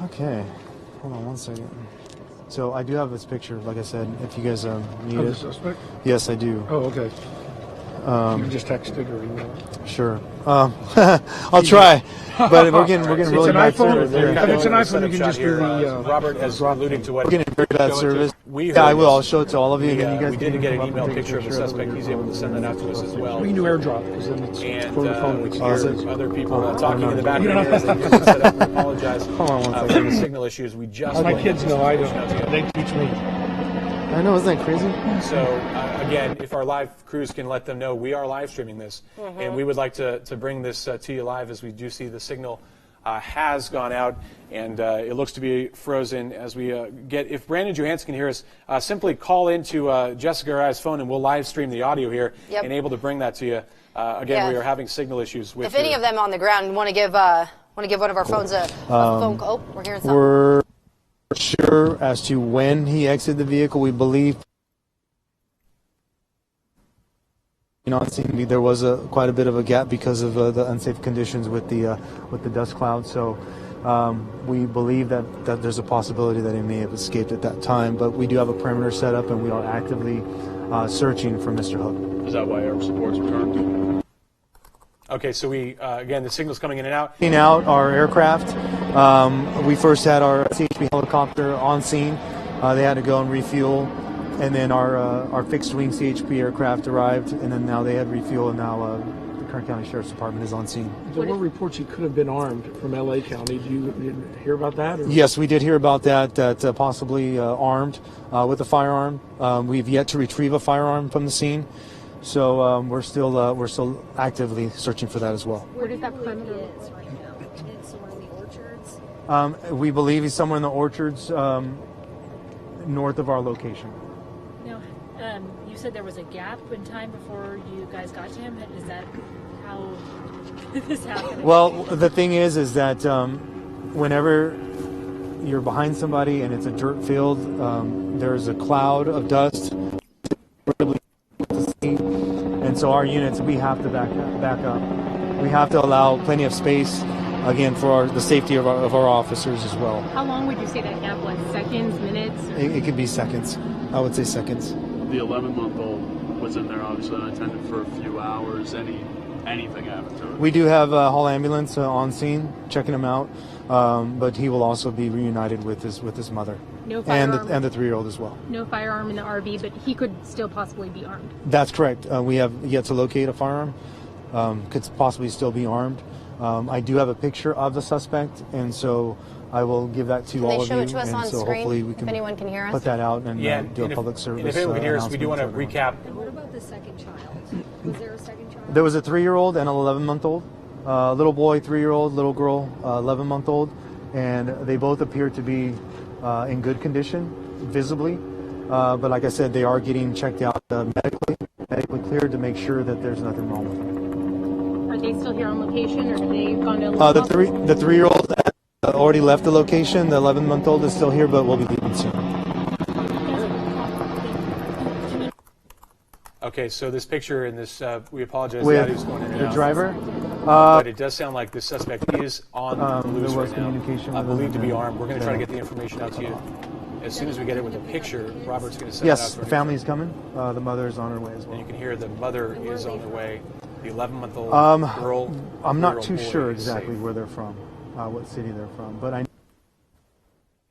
Okay, hold on one second. So I do have this picture, like I said, if you guys need it. The suspect? Yes, I do. Oh, okay. You can just text it or email it. Sure. I'll try. But we're getting really bad service. If it's an iPhone, you can just do the. Robert is alluding to what. We're getting very bad service. We Yeah, I will. I'll show it to all of you. And then you guys we did get an come up email and take a picture of the picture suspect. He's able to send that out to us as well. We can do AirDrop because then it's And for the phone. we It's can hear other people talking in the background here as they get it set up. We apologize Hold on one for second. the signal issues. We just My wanted kids to know I reach out to you. don't. They teach me. I know, isn't that crazy? So, again, if our live crews can let them know, we are live streaming this. And we would like to bring this to you live as we do see the signal has gone out. And it looks to be frozen as we get. If Brandon Johansson can hear us, simply call into Jessica or I's phone and we'll live stream the audio here and able to bring that to you. Again, we are having signal issues with. If any of them on the ground want to give one of our phones a phone call. Oh, we're hearing something. We're sure as to when he exited the vehicle. We believe, there was quite a bit of a gap because of the unsafe conditions with the dust cloud. So we believe that there's a possibility that he may have escaped at that time. But we do have a perimeter set up, and we are actively searching for Mr. Hook. Is that why our support's returned? Okay, so we again the signal's coming in and out. Taking out our aircraft. We first had our CHP helicopter on scene. They had to go and refuel, and then our fixed-wing CHP aircraft arrived, and then now they had refuel, and now the Kern County Sheriff's Department is on scene. There were reports he could have been armed from LA County. Did you hear about that? Or? Yes, we did hear about that possibly armed with a firearm. We've yet to retrieve a firearm from the scene. So we're still actively searching for that as well. Where does that perimeter is right now? It's somewhere in the orchards. We believe he's somewhere in the orchards north of our location. Now, you said there was a gap in time before you guys got to him. Is that how this happened? Well, the thing is that whenever you're behind somebody and it's a dirt field, there's a cloud of dust. And so our units, we have to back up. We have to allow plenty of space, again, for the safety of our officers as well. How long would you say that gap was? Seconds, minutes? It could be seconds. I would say seconds. The 11-month-old was in there, obviously unattended for a few hours. Anything happened to it? We do have a Hall ambulance on scene checking him out, but he will also be reunited with his mother. No firearm. And the 3-year-old as well. No firearm in the RV, but he could still possibly be armed. That's correct. We have yet to locate a firearm. Could possibly still be armed. I do have a picture of the suspect, and so I will give that to all of you. Can they show it to us on so screen, hopefully we if can anyone can hear us? put that out and do a and public service. And if anyone can hear us, we do want to announcement recap. And what about the second child? Was there a second child? There was a 3-year-old and an 11-month-old. Little boy, 3-year-old, little girl, 11-month-old, and they both appear to be in good condition, visibly. But like I said, they are getting checked out medically cleared to make sure that there's nothing wrong with them. Are they still here on location, or have they gone to? The 3-year-old already left the location. The 11-month-old is still here, but will be leaving soon. Okay, so this picture in this, we apologize. With that is going in and the out. driver. But it does sound like this suspect is on the loose there was right now. communication with Believed to him be and- armed. We're going to try to get the information out to you as soon as we get it with a picture. Robert's going to send it out Yes, to the our family is coming. The mother is on her way as And well. you can hear the mother is on her way. The 11-month-old girl. I'm not 3-year-old too boy sure is exactly safe. where they're from, what city they're from, but I.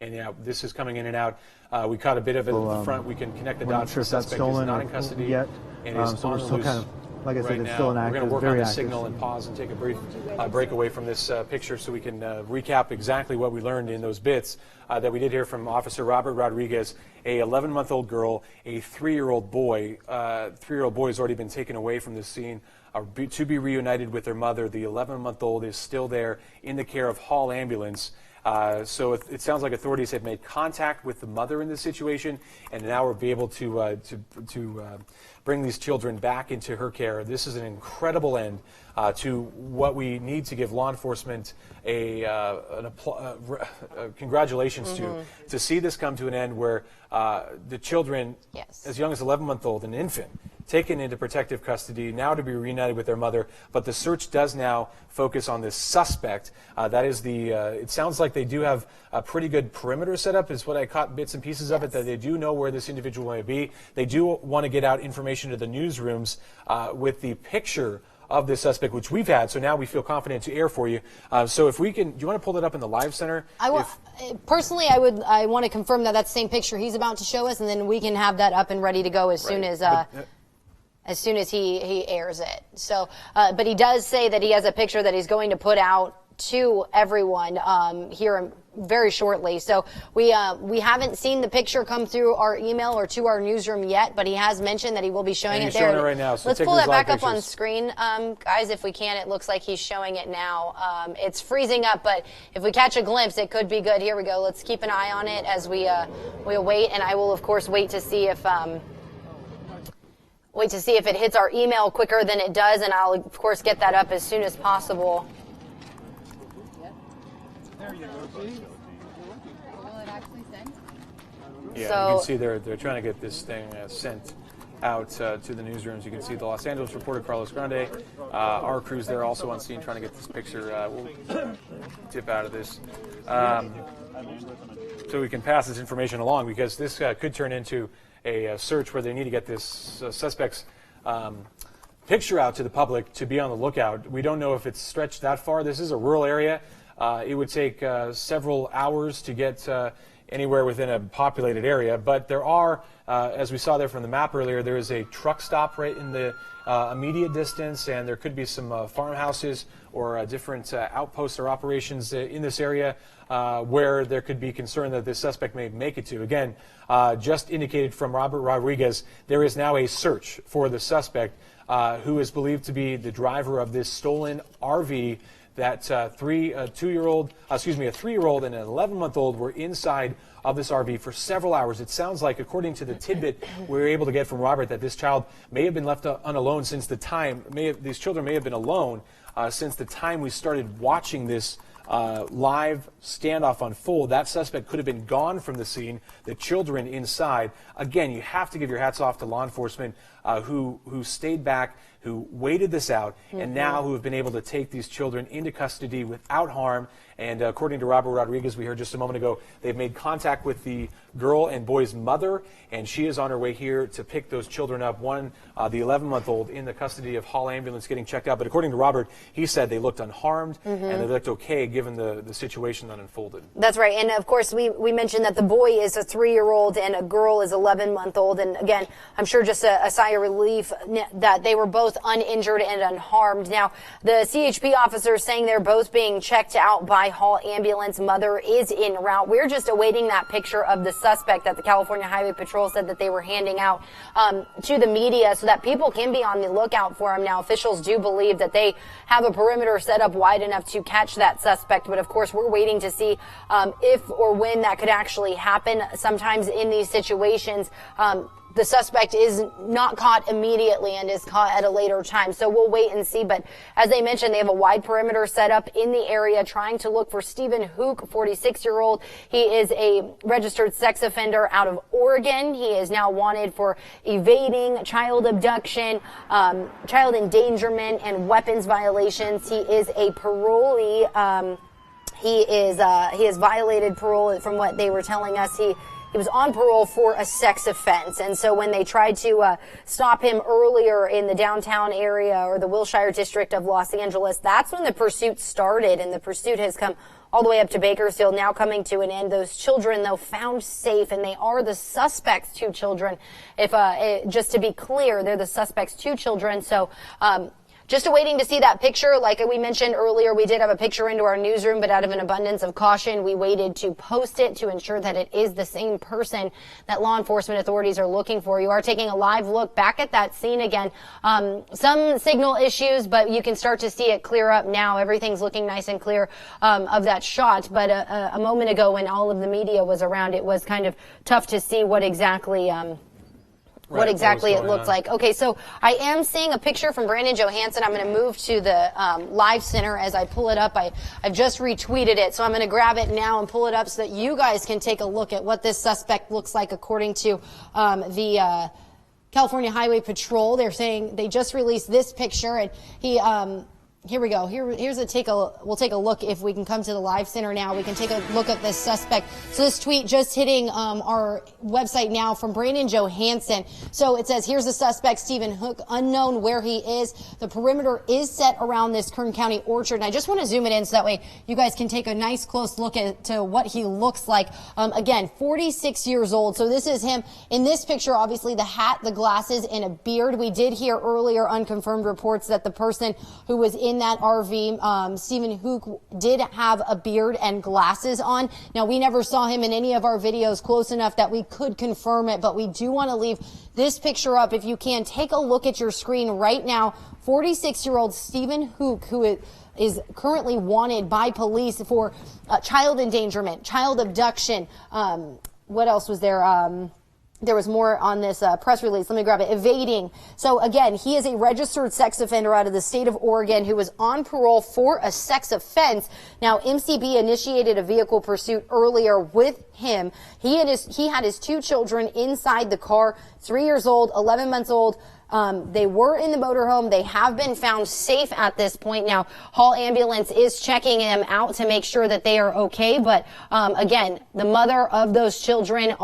And yeah, this is coming in and out. We caught a bit of it at the front. We can connect the We're not dots. sure The if that's suspect is stolen not or in custody yet. and is So on we're the still loose kind of like I said, right it's now. still an We're active, going to work very on the active. signal and pause and take a brief break away from this picture so we can recap exactly what we learned in those bits that we did hear from Officer Robert Rodriguez. A 11-month-old girl, a 3-year-old boy. 3-year-old boy has already been taken away from this scene to be reunited with their mother. The 11-month-old is still there in the care of Hall Ambulance. So it sounds like authorities have made contact with the mother in this situation, and now we'll be able to bring these children back into her care. This is an incredible end to what we need to give law enforcement congratulations to see this come to an end, where the children, as young as 11-month-old, an infant, taken into protective custody, now to be reunited with their mother. But the search does now focus on this suspect. That is it sounds like they do have a pretty good perimeter set up, is what I caught bits and pieces of it, that they do know where this individual may be. They do want to get out information to the newsrooms with the picture of this suspect, which we've had, so now we feel confident to air for you. So if we can, do you want to pull that up in the live center? Personally, I want to confirm that that's the same picture he's about to show us, and then we can have that up and ready to go as soon as he airs it. So, but he does say that he has a picture that he's going to put out to everyone here very shortly. So we haven't seen the picture come through our email or to our newsroom yet, but he has mentioned that he will be showing it there. Showing it right now. So let's pull that back up on screen, guys, if we can. It looks like he's showing it now. It's freezing up, but if we catch a glimpse, it could be good. Here we go. Let's keep an eye on it as we wait, and I will of course wait to see if it hits our email quicker than it does, and I'll of course get that up as soon as possible. Yeah, so, you can see they're trying to get this thing sent out to the newsrooms. You can see the Los Angeles reporter Carlos Grande. Our crew's there also on scene trying to get this picture. We'll dip out of this so we can pass this information along, because this could turn into a search where they need to get this suspect's picture out to the public to be on the lookout. We don't know if it's stretched that far. This is a rural area. It would take several hours to get anywhere within a populated area, but there are, as we saw there from the map earlier, there is a truck stop right in the immediate distance, and there could be some farmhouses or different outposts or operations in this area where there could be concern that this suspect may make it to. Again, just indicated from Robert Rodriguez, there is now a search for the suspect who is believed to be the driver of this stolen RV. That a 3-year-old and an 11-month-old were inside of this RV for several hours. It sounds like, according to the tidbit we were able to get from Robert, that this child may have been left unalone since the time, these children may have been alone since the time we started watching this live standoff unfold. That suspect could have been gone from the scene, the children inside. Again, you have to give your hats off to law enforcement who stayed back, who waited this out, and now who have been able to take these children into custody without harm. And according to Robert Rodriguez, we heard just a moment ago, they've made contact with the girl and boy's mother, and she is on her way here to pick those children up. One, the 11-month-old, in the custody of Hall Ambulance getting checked out. But according to Robert, he said they looked unharmed and they looked okay given the situation that unfolded. That's right. And of course, we mentioned that the boy is a 3-year-old and a girl is 11-month-old. And again, I'm sure just a sigh of relief that they were both uninjured and unharmed. Now, the CHP officers saying they're both being checked out by Hall Ambulance. Mother is en route. We're just awaiting that picture of the suspect that the California Highway Patrol said that they were handing out to the media so that people can be on the lookout for him. Now, officials do believe that they have a perimeter set up wide enough to catch that suspect. But of course, we're waiting to see if or when that could actually happen. Sometimes in these situations, the suspect is not caught immediately and is caught at a later time. So we'll wait and see. But as they mentioned, they have a wide perimeter set up in the area trying to look for Stephen Hook, 46-year-old. He is a registered sex offender out of Oregon. He is now wanted for evading, child abduction, child endangerment, and weapons violations. He is a parolee. He has violated parole from what they were telling us. he was on parole for a sex offense. And so when they tried to stop him earlier in the downtown area or the Wilshire district of Los Angeles, that's when the pursuit started. And the pursuit has come all the way up to Bakersfield, now coming to an end. Those children, though, found safe, and they are the suspects' 2 children. Just to be clear, they're the suspects' 2 children. So, just awaiting to see that picture. Like we mentioned earlier, we did have a picture into our newsroom, but out of an abundance of caution, we waited to post it to ensure that it is the same person that law enforcement authorities are looking for. You are taking a live look back at that scene again. Some signal issues, but you can start to see it clear up now. Everything's looking nice and clear of that shot. But a moment ago, when all of the media was around, it was kind of tough to see what exactly what exactly it looked like. Okay, so I am seeing a picture from Brandon Johansson. I'm going to move to the live center as I pull it up. I've just retweeted it, so I'm going to grab it now and pull it up so that you guys can take a look at what this suspect looks like according to the California Highway Patrol. They're saying they just released this picture, and he here we go. Here's we'll take a look if we can come to the live center now. We can take a look at this suspect. So this tweet just hitting our website now from Brandon Johansson. So it says, here's the suspect, Stephen Hook, unknown where he is. The perimeter is set around this Kern County orchard. And I just want to zoom it in so that way you guys can take a nice close look to what he looks like. Again, 46 years old. So this is him in this picture, obviously the hat, the glasses, and a beard. We did hear earlier unconfirmed reports that the person who was in that RV, Stephen Hook, did have a beard and glasses on. Now, we never saw him in any of our videos close enough that we could confirm it, but we do want to leave this picture up. If you can, take a look at your screen right now. 46-year-old Stephen Hook, who is currently wanted by police for child endangerment, child abduction. What else was there? There was more on this press release. Let me grab it. Evading. So again, he is a registered sex offender out of the state of Oregon who was on parole for a sex offense. Now, MCB initiated a vehicle pursuit earlier with him. He had his 2 children inside the car, 3 years old, 11 months old. They were in the motorhome. They have been found safe at this point. Now, Hall Ambulance is checking them out to make sure that they are okay. But again, the mother of those children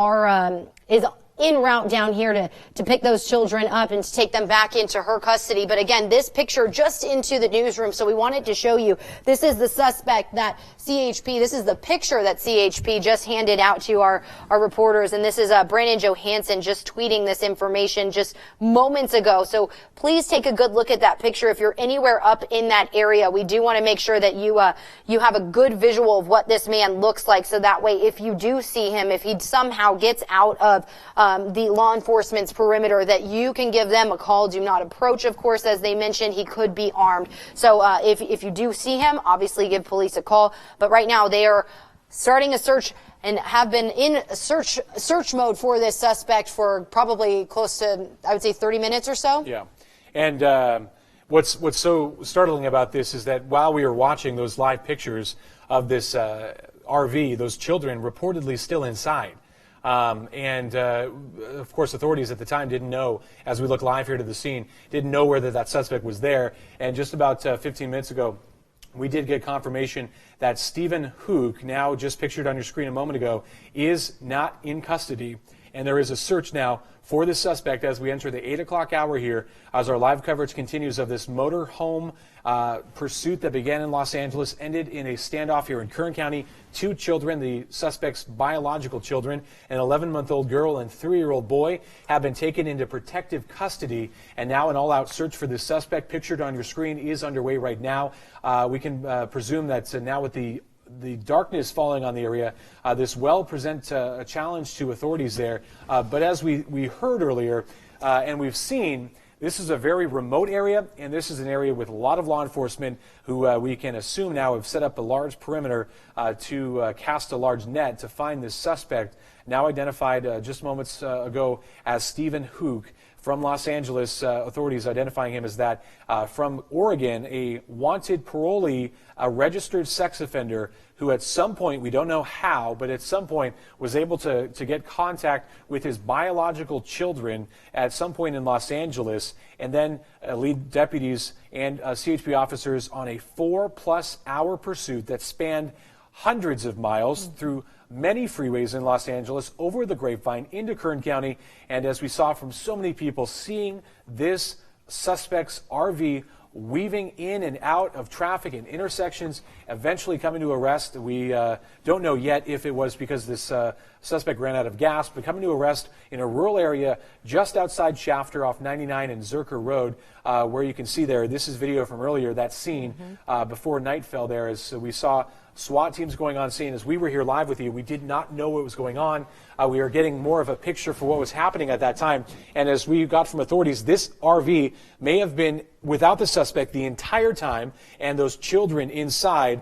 is en route down here to pick those children up and to take them back into her custody. But again, this picture just into the newsroom, so we wanted to show you. This is the suspect that CHP, this is the picture that CHP just handed out to our reporters, and this is Brandon Johansson just tweeting this information just moments ago. So please take a good look at that picture. If you're anywhere up in that area, we do want to make sure that you have a good visual of what this man looks like, so that way if you do see him, if he somehow gets out of the law enforcement's perimeter, that you can give them a call. Do not approach, of course, as they mentioned, he could be armed. So if you do see him, obviously give police a call. But right now they are starting a search and have been in search mode for this suspect for probably close to, I would say, 30 minutes or so. Yeah. And what's so startling about this is that while we were watching those live pictures of this RV, those children reportedly still inside. Of course, authorities at the time didn't know, as we look live here to the scene, didn't know whether that suspect was there. And just about 15 minutes ago, we did get confirmation that Stephen Hook, now just pictured on your screen a moment ago, is not in custody. And there is a search now for the suspect as we enter the 8 o'clock hour here, as our live coverage continues of this motorhome pursuit that began in Los Angeles, ended in a standoff here in Kern County. 2 children, the suspect's biological children, an 11-month-old girl and 3-year-old boy, have been taken into protective custody. And now an all-out search for the suspect, pictured on your screen, is underway right now. We can presume that now with the darkness falling on the area, this will present a challenge to authorities there. But as we heard earlier, and we've seen, this is a very remote area, and this is an area with a lot of law enforcement who we can assume now have set up a large perimeter to cast a large net to find this suspect, now identified just moments ago as Stephen Hook. From Los Angeles, authorities identifying him as that. From Oregon, a wanted parolee, a registered sex offender who at some point, we don't know how, but at some point was able to get contact with his biological children at some point in Los Angeles, and then lead deputies and CHP officers on a 4+ hour pursuit that spanned hundreds of miles through many freeways in Los Angeles, over the Grapevine into Kern County. And as we saw from so many people, seeing this suspect's RV weaving in and out of traffic and intersections, eventually coming to arrest. We don't know yet if it was because this suspect ran out of gas, but coming to arrest in a rural area just outside Shafter off 99 and Zerker Road, where you can see there, this is video from earlier, that scene before night fell there, as we saw SWAT teams going on scene. As we were here live with you, we did not know what was going on. We were getting more of a picture for what was happening at that time. And as we got from authorities, this RV may have been without the suspect the entire time, and those children inside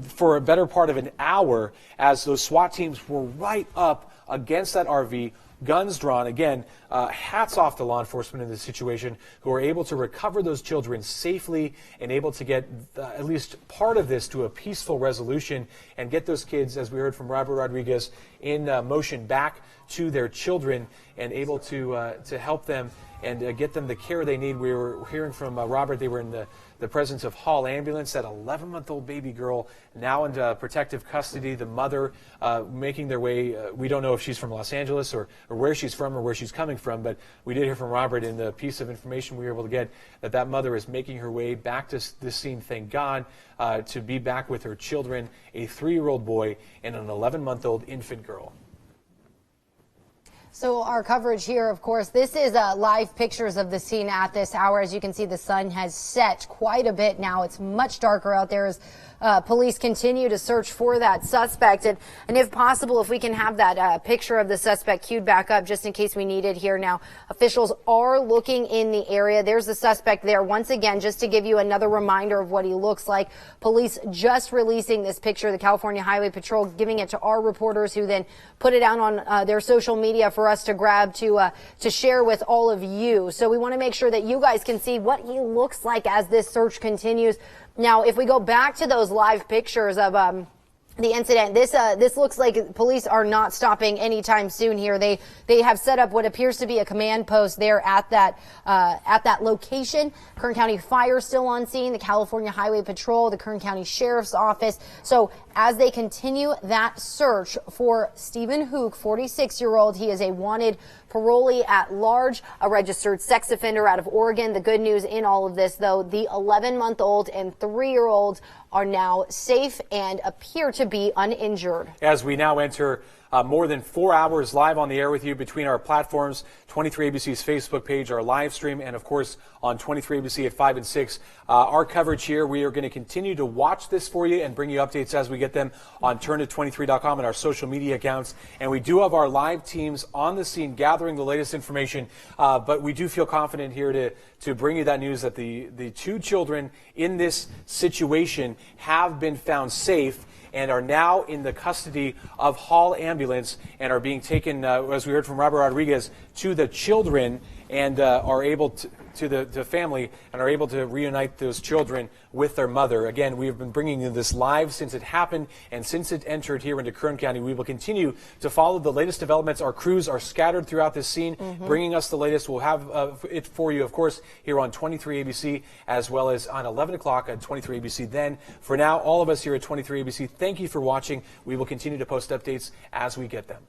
for a better part of an hour, as those SWAT teams were right up against that RV, guns drawn. Again, hats off to law enforcement in this situation, who are able to recover those children safely and able to get at least part of this to a peaceful resolution and get those kids, as we heard from Robert Rodriguez, in motion back to their children and able to help them and get them the care they need. We were hearing from Robert, they were in the presence of Hall Ambulance, that 11-month-old baby girl now in protective custody, the mother making their way. We don't know if she's from Los Angeles or where she's from or where she's coming from, but we did hear from Robert in the piece of information we were able to get that mother is making her way back to this scene, thank God, to be back with her children, a 3-year-old boy and an 11-month-old infant girl. So our coverage here, of course, this is live pictures of the scene at this hour. As you can see, the sun has set quite a bit now. It's much darker out there as police continue to search for that suspect. And if possible, if we can have that picture of the suspect queued back up just in case we need it here now. Officials are looking in the area. There's the suspect there. Once again, just to give you another reminder of what he looks like. Police just releasing this picture, the California Highway Patrol giving it to our reporters, who then put it out on their social media for us to grab to share with all of you. So we want to make sure that you guys can see what he looks like as this search continues. Now, if we go back to those live pictures of the incident, this looks like police are not stopping anytime soon here. They have set up what appears to be a command post there at that location. Kern County Fire still on scene, the California Highway Patrol, the Kern County Sheriff's Office. So as they continue that search for Stephen Hook, 46-year-old, he is a wanted parolee at large, a registered sex offender out of Oregon. The good news in all of this, though, the 11-month-old and 3-year-old are now safe and appear to be uninjured. As we now enter more than 4 hours live on the air with you between our platforms, 23ABC's Facebook page, our live stream, and of course on 23ABC at 5 and 6. Our coverage here, we are going to continue to watch this for you and bring you updates as we get them on turn23.com and our social media accounts. And we do have our live teams on the scene gathering the latest information, but we do feel confident here to bring you that news that the 2 children in this situation have been found safe and are now in the custody of Hall Ambulance and are being taken, as we heard from Robert Rodriguez, to the children and are able to the family and are able to reunite those children with their mother. Again, we have been bringing you this live since it happened and since it entered here into Kern County. We will continue to follow the latest developments. Our crews are scattered throughout this scene, bringing us the latest. We'll have it for you, of course, here on 23ABC as well as on 11 o'clock on 23ABC. Then, for now, all of us here at 23ABC, thank you for watching. We will continue to post updates as we get them.